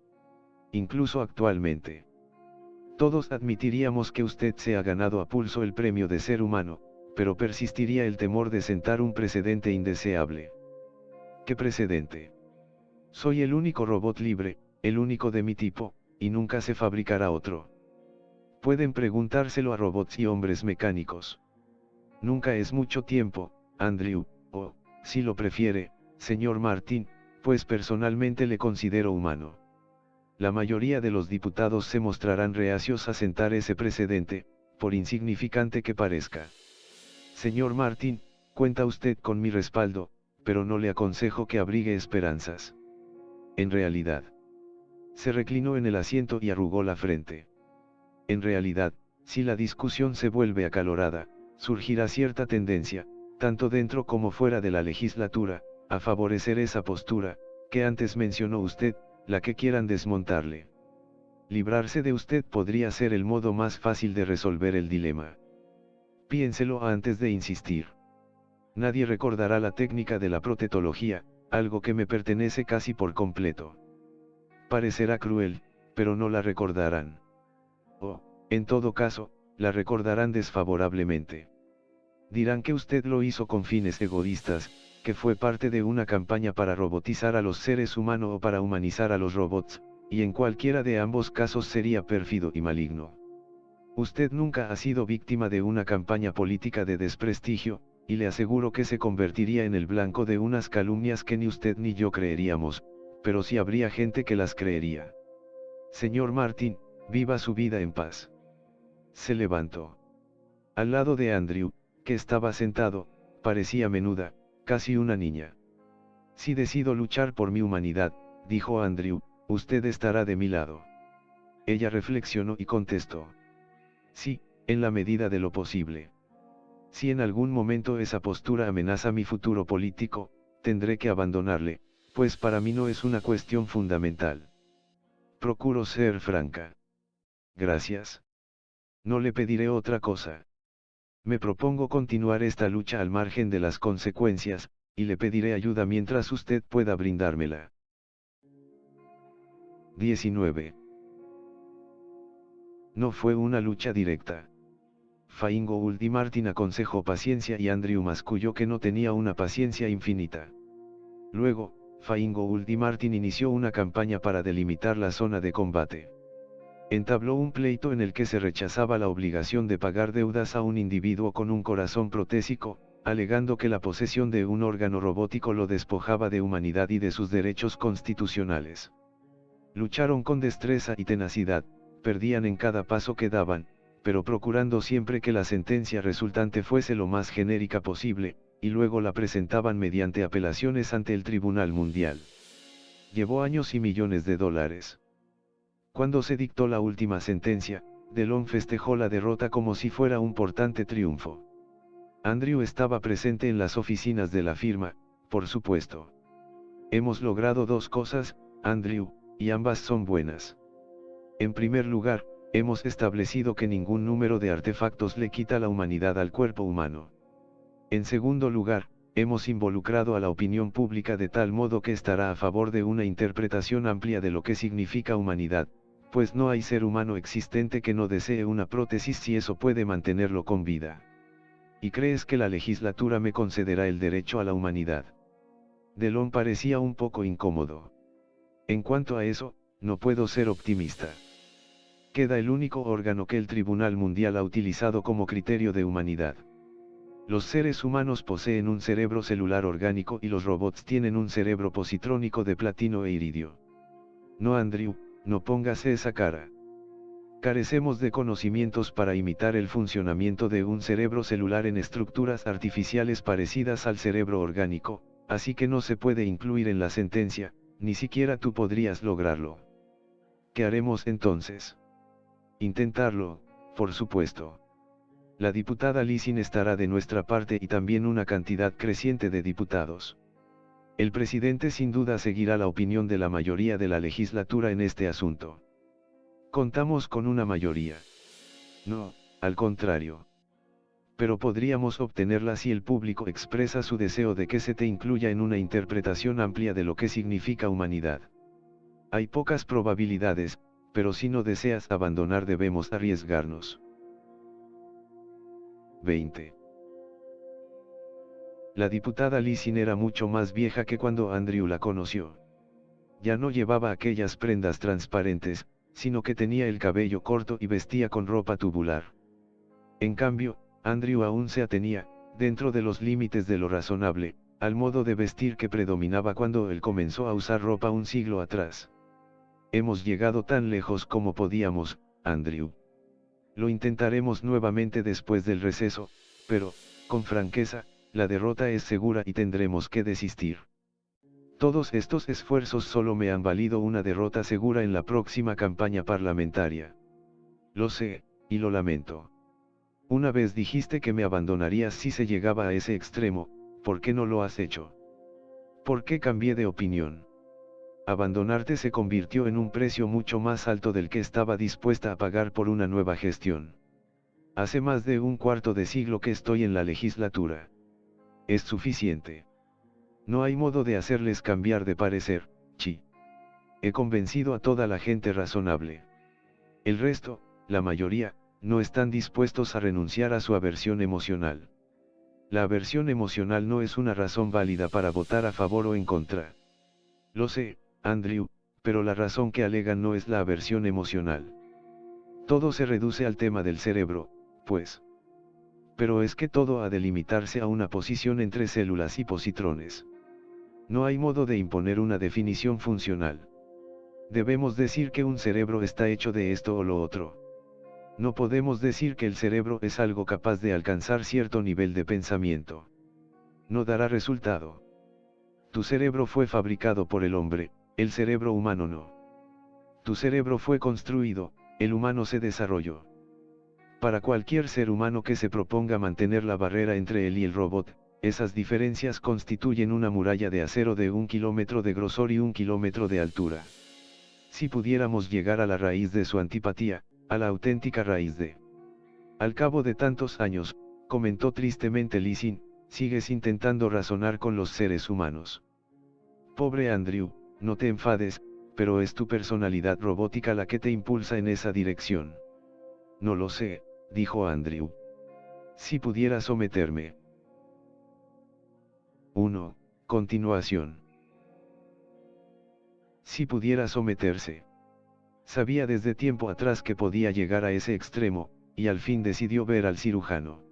Todos admitiríamos que usted se ha ganado a pulso el premio de ser humano, pero persistiría el temor de sentar un precedente indeseable. ¿Qué precedente? Soy el único robot libre, el único de mi tipo, y nunca se fabricará otro. Pueden preguntárselo a robots y hombres mecánicos. Nunca es mucho tiempo, Andrew, o, si lo prefiere, señor Martin, pues personalmente le considero humano. La mayoría de los diputados se mostrarán reacios a sentar ese precedente, por insignificante que parezca. Señor Martin, cuenta usted con mi respaldo, pero no le aconsejo que abrigue esperanzas. En realidad. Se reclinó en el asiento y arrugó la frente. En realidad, si la discusión se vuelve acalorada, surgirá cierta tendencia, tanto dentro como fuera de la legislatura, a favorecer esa postura, que antes mencionó usted, la que quieran desmontarle. Librarse de usted podría ser el modo más fácil de resolver el dilema. Piénselo antes de insistir. Nadie recordará la técnica de la protetología, algo que me pertenece casi por completo. Parecerá cruel, pero no la recordarán. O, en todo caso, la recordarán desfavorablemente. Dirán que usted lo hizo con fines egoístas, que fue parte de una campaña para robotizar a los seres humanos o para humanizar a los robots, y en cualquiera de ambos casos sería pérfido y maligno. Usted nunca ha sido víctima de una campaña política de desprestigio, y le aseguro que se convertiría en el blanco de unas calumnias que ni usted ni yo creeríamos, pero sí habría gente que las creería. Señor Martin, viva su vida en paz. Se levantó. Al lado de Andrew, que estaba sentado, parecía menuda, casi una niña. Si decido luchar por mi humanidad, dijo Andrew, usted estará de mi lado. Ella reflexionó y contestó. Sí, en la medida de lo posible. Si en algún momento esa postura amenaza mi futuro político, tendré que abandonarle, pues para mí no es una cuestión fundamental. Procuro ser franca. Gracias. No le pediré otra cosa. Me propongo continuar esta lucha al margen de las consecuencias, y le pediré ayuda mientras usted pueda brindármela. 19. No fue una lucha directa. Feingold y Martin aconsejó paciencia y Andrew masculló que no tenía una paciencia infinita. Luego, Feingold y Martin inició una campaña para delimitar la zona de combate. Entabló un pleito en el que se rechazaba la obligación de pagar deudas a un individuo con un corazón protésico, alegando que la posesión de un órgano robótico lo despojaba de humanidad y de sus derechos constitucionales. Lucharon con destreza y tenacidad, perdían en cada paso que daban, pero procurando siempre que la sentencia resultante fuese lo más genérica posible, y luego la presentaban mediante apelaciones ante el Tribunal Mundial. Llevó años y millones de dólares. Cuando se dictó la última sentencia, Delon festejó la derrota como si fuera un portante triunfo. Andrew estaba presente en las oficinas de la firma, por supuesto. Hemos logrado dos cosas, Andrew, y ambas son buenas. En primer lugar, hemos establecido que ningún número de artefactos le quita la humanidad al cuerpo humano. En segundo lugar, hemos involucrado a la opinión pública de tal modo que estará a favor de una interpretación amplia de lo que significa humanidad, pues no hay ser humano existente que no desee una prótesis si eso puede mantenerlo con vida. ¿Y crees que la legislatura me concederá el derecho a la humanidad? Delon parecía un poco incómodo. En cuanto a eso, no puedo ser optimista. Queda el único órgano que el Tribunal Mundial ha utilizado como criterio de humanidad. Los seres humanos poseen un cerebro celular orgánico y los robots tienen un cerebro positrónico de platino e iridio. No, Andrew, no pongas esa cara. Carecemos de conocimientos para imitar el funcionamiento de un cerebro celular en estructuras artificiales parecidas al cerebro orgánico, así que no se puede incluir en la sentencia, ni siquiera tú podrías lograrlo. ¿Qué haremos entonces? Intentarlo, por supuesto. La diputada Lissing estará de nuestra parte y también una cantidad creciente de diputados. El presidente sin duda seguirá la opinión de la mayoría de la legislatura en este asunto. Contamos con una mayoría. No, al contrario. Pero podríamos obtenerla si el público expresa su deseo de que se te incluya en una interpretación amplia de lo que significa humanidad. Hay pocas probabilidades, pero si no deseas abandonar debemos arriesgarnos. 20. La diputada Lisin era mucho más vieja que cuando Andrew la conoció. Ya no llevaba aquellas prendas transparentes, sino que tenía el cabello corto y vestía con ropa tubular. En cambio, Andrew aún se atenía, dentro de los límites de lo razonable, al modo de vestir que predominaba cuando él comenzó a usar ropa un siglo atrás. Hemos llegado tan lejos como podíamos, Andrew. Lo intentaremos nuevamente después del receso, pero, con franqueza, la derrota es segura y tendremos que desistir. Todos estos esfuerzos solo me han valido una derrota segura en la próxima campaña parlamentaria. Lo sé, y lo lamento. Una vez dijiste que me abandonarías si se llegaba a ese extremo, ¿por qué no lo has hecho? ¿Por qué cambié de opinión? Abandonarte se convirtió en un precio mucho más alto del que estaba dispuesta a pagar por una nueva gestión. Hace más de un cuarto de siglo que estoy en la legislatura. Es suficiente. No hay modo de hacerles cambiar de parecer, Chi. He convencido a toda la gente razonable. El resto, la mayoría, no están dispuestos a renunciar a su aversión emocional. La aversión emocional no es una razón válida para votar a favor o en contra. Lo sé, Andrew, pero la razón que alegan no es la aversión emocional. Todo se reduce al tema del cerebro, pues. Pero es que todo ha de limitarse a una posición entre células y positrones. No hay modo de imponer una definición funcional. Debemos decir que un cerebro está hecho de esto o lo otro. No podemos decir que el cerebro es algo capaz de alcanzar cierto nivel de pensamiento. No dará resultado. Tu cerebro fue fabricado por el hombre, el cerebro humano no. Tu cerebro fue construido, el humano se desarrolló. Para cualquier ser humano que se proponga mantener la barrera entre él y el robot, esas diferencias constituyen una muralla de acero de 1 kilómetro de grosor y 1 kilómetro de altura. Si pudiéramos llegar a la raíz de su antipatía, a la auténtica raíz de... Al cabo de tantos años, comentó tristemente Lisin, sigues intentando razonar con los seres humanos. Pobre Andrew, no te enfades, pero es tu personalidad robótica la que te impulsa en esa dirección. No lo sé, dijo Andrew. Si pudiera someterme. 1. Continuación. Si pudiera someterse. Sabía desde tiempo atrás que podía llegar a ese extremo, y al fin decidió ver al cirujano.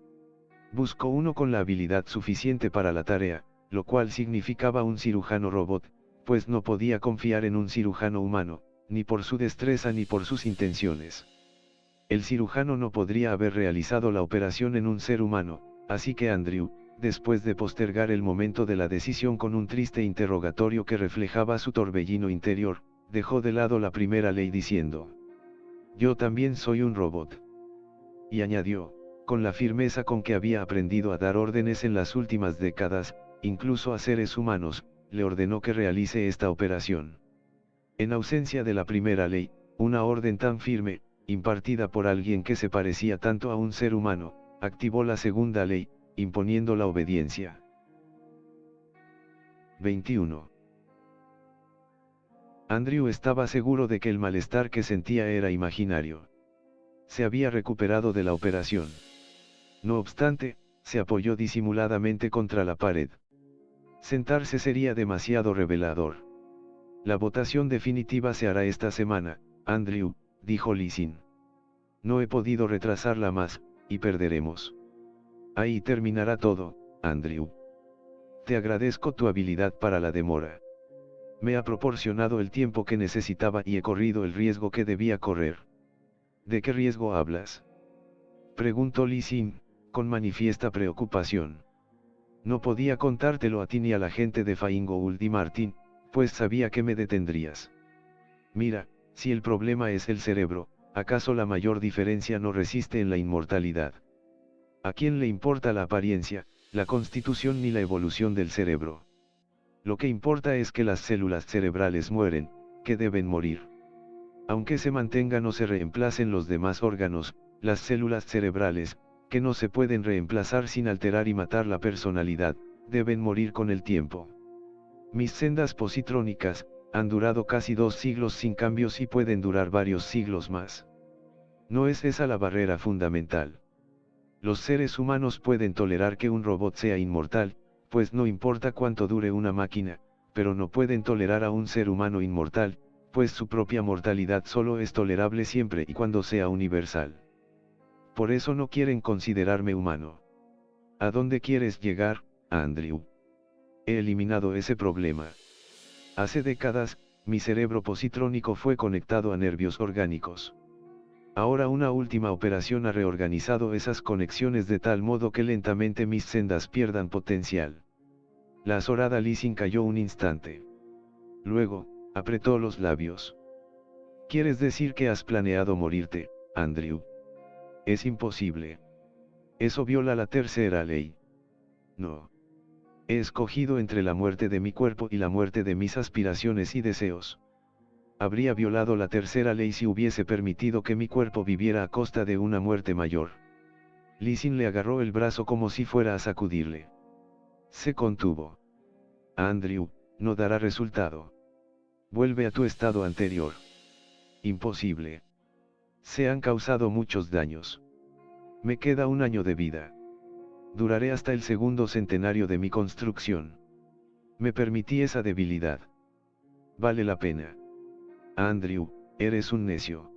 Buscó uno con la habilidad suficiente para la tarea, lo cual significaba un cirujano robot, pues no podía confiar en un cirujano humano, ni por su destreza ni por sus intenciones. El cirujano no podría haber realizado la operación en un ser humano, así que Andrew, después de postergar el momento de la decisión con un triste interrogatorio que reflejaba su torbellino interior, dejó de lado la primera ley diciendo: yo también soy un robot. Y añadió, con la firmeza con que había aprendido a dar órdenes en las últimas décadas, incluso a seres humanos, le ordenó que realice esta operación. En ausencia de la primera ley, una orden tan firme, impartida por alguien que se parecía tanto a un ser humano, activó la segunda ley, imponiendo la obediencia. 21. Andrew estaba seguro de que el malestar que sentía era imaginario. Se había recuperado de la operación. No obstante, se apoyó disimuladamente contra la pared. Sentarse sería demasiado revelador. La votación definitiva se hará esta semana, Andrew, dijo Lisin. No he podido retrasarla más, y perderemos. Ahí terminará todo, Andrew. Te agradezco tu habilidad para la demora. Me ha proporcionado el tiempo que necesitaba y he corrido el riesgo que debía correr. ¿De qué riesgo hablas? Preguntó Lisin, con manifiesta preocupación. No podía contártelo a ti ni a la gente de Feingold y Martin, pues sabía que me detendrías. Mira, si el problema es el cerebro, ¿acaso la mayor diferencia no resiste en la inmortalidad? ¿A quién le importa la apariencia, la constitución ni la evolución del cerebro? Lo que importa es que las células cerebrales mueren, que deben morir. Aunque se mantengan o se reemplacen los demás órganos, las células cerebrales, que no se pueden reemplazar sin alterar y matar la personalidad, deben morir con el tiempo. Mis sendas positrónicas, han durado casi 2 siglos sin cambios y pueden durar varios siglos más. No es esa la barrera fundamental. Los seres humanos pueden tolerar que un robot sea inmortal, pues no importa cuánto dure una máquina, pero no pueden tolerar a un ser humano inmortal, pues su propia mortalidad solo es tolerable siempre y cuando sea universal. Por eso no quieren considerarme humano. ¿A dónde quieres llegar, Andrew? He eliminado ese problema. Hace décadas, mi cerebro positrónico fue conectado a nervios orgánicos. Ahora una última operación ha reorganizado esas conexiones de tal modo que lentamente mis sendas pierdan potencial. La azorada Lizzie cayó un instante. Luego, apretó los labios. ¿Quieres decir que has planeado morirte, Andrew? Es imposible. Eso viola la tercera ley. No. He escogido entre la muerte de mi cuerpo y la muerte de mis aspiraciones y deseos. Habría violado la tercera ley si hubiese permitido que mi cuerpo viviera a costa de una muerte mayor. Lizzie le agarró el brazo como si fuera a sacudirle. Se contuvo. Andrew, no dará resultado. Vuelve a tu estado anterior. Imposible. Se han causado muchos daños. Me queda un año de vida. Duraré hasta el segundo centenario de mi construcción. Me permití esa debilidad. Vale la pena. Andrew, eres un necio.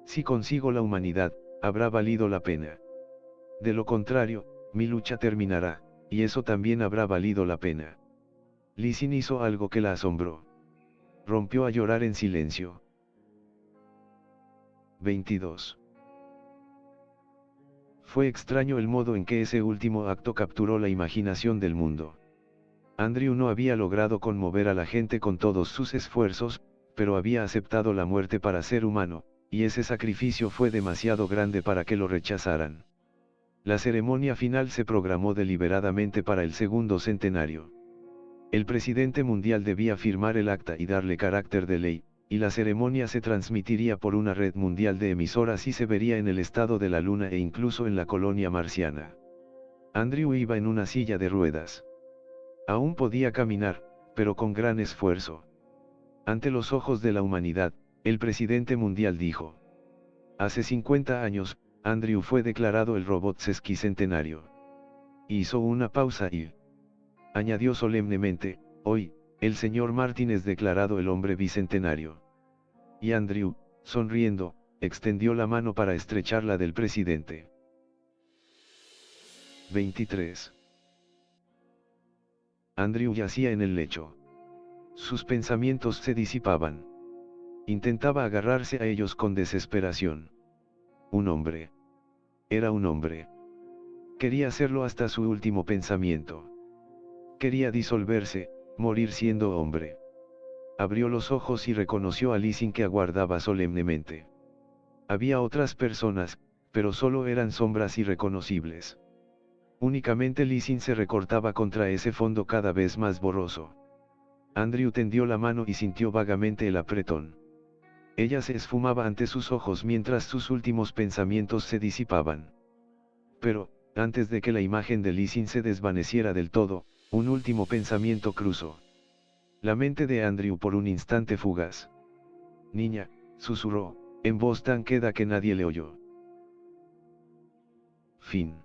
Si consigo la humanidad, habrá valido la pena. De lo contrario, mi lucha terminará, y eso también habrá valido la pena. Lizzie hizo algo que la asombró. Rompió a llorar en silencio. 22. Fue extraño el modo en que ese último acto capturó la imaginación del mundo. Andrew no había logrado conmover a la gente con todos sus esfuerzos, pero había aceptado la muerte para ser humano, y ese sacrificio fue demasiado grande para que lo rechazaran. La ceremonia final se programó deliberadamente para el segundo centenario. El presidente mundial debía firmar el acta y darle carácter de ley, y la ceremonia se transmitiría por una red mundial de emisoras y se vería en el estado de la Luna e incluso en la colonia marciana. Andrew iba en una silla de ruedas. Aún podía caminar, pero con gran esfuerzo. Ante los ojos de la humanidad, el presidente mundial dijo: hace 50 años, Andrew fue declarado el robot sesquicentenario. Hizo una pausa y añadió solemnemente: hoy, el señor Martin es declarado el hombre bicentenario. Y Andrew, sonriendo, extendió la mano para estrechar la del presidente. 23. Andrew yacía en el lecho. Sus pensamientos se disipaban. Intentaba agarrarse a ellos con desesperación. Un hombre. Era un hombre. Quería hacerlo hasta su último pensamiento. Quería disolverse, morir siendo hombre. Abrió los ojos y reconoció a Lizzie que aguardaba solemnemente. Había otras personas, pero solo eran sombras irreconocibles. Únicamente Lizzie se recortaba contra ese fondo cada vez más borroso. Andrew tendió la mano y sintió vagamente el apretón. Ella se esfumaba ante sus ojos mientras sus últimos pensamientos se disipaban. Pero, antes de que la imagen de Lizzie se desvaneciera del todo, un último pensamiento cruzó la mente de Andrew por un instante fugaz. Niña, susurró, en voz tan queda que nadie le oyó. Fin.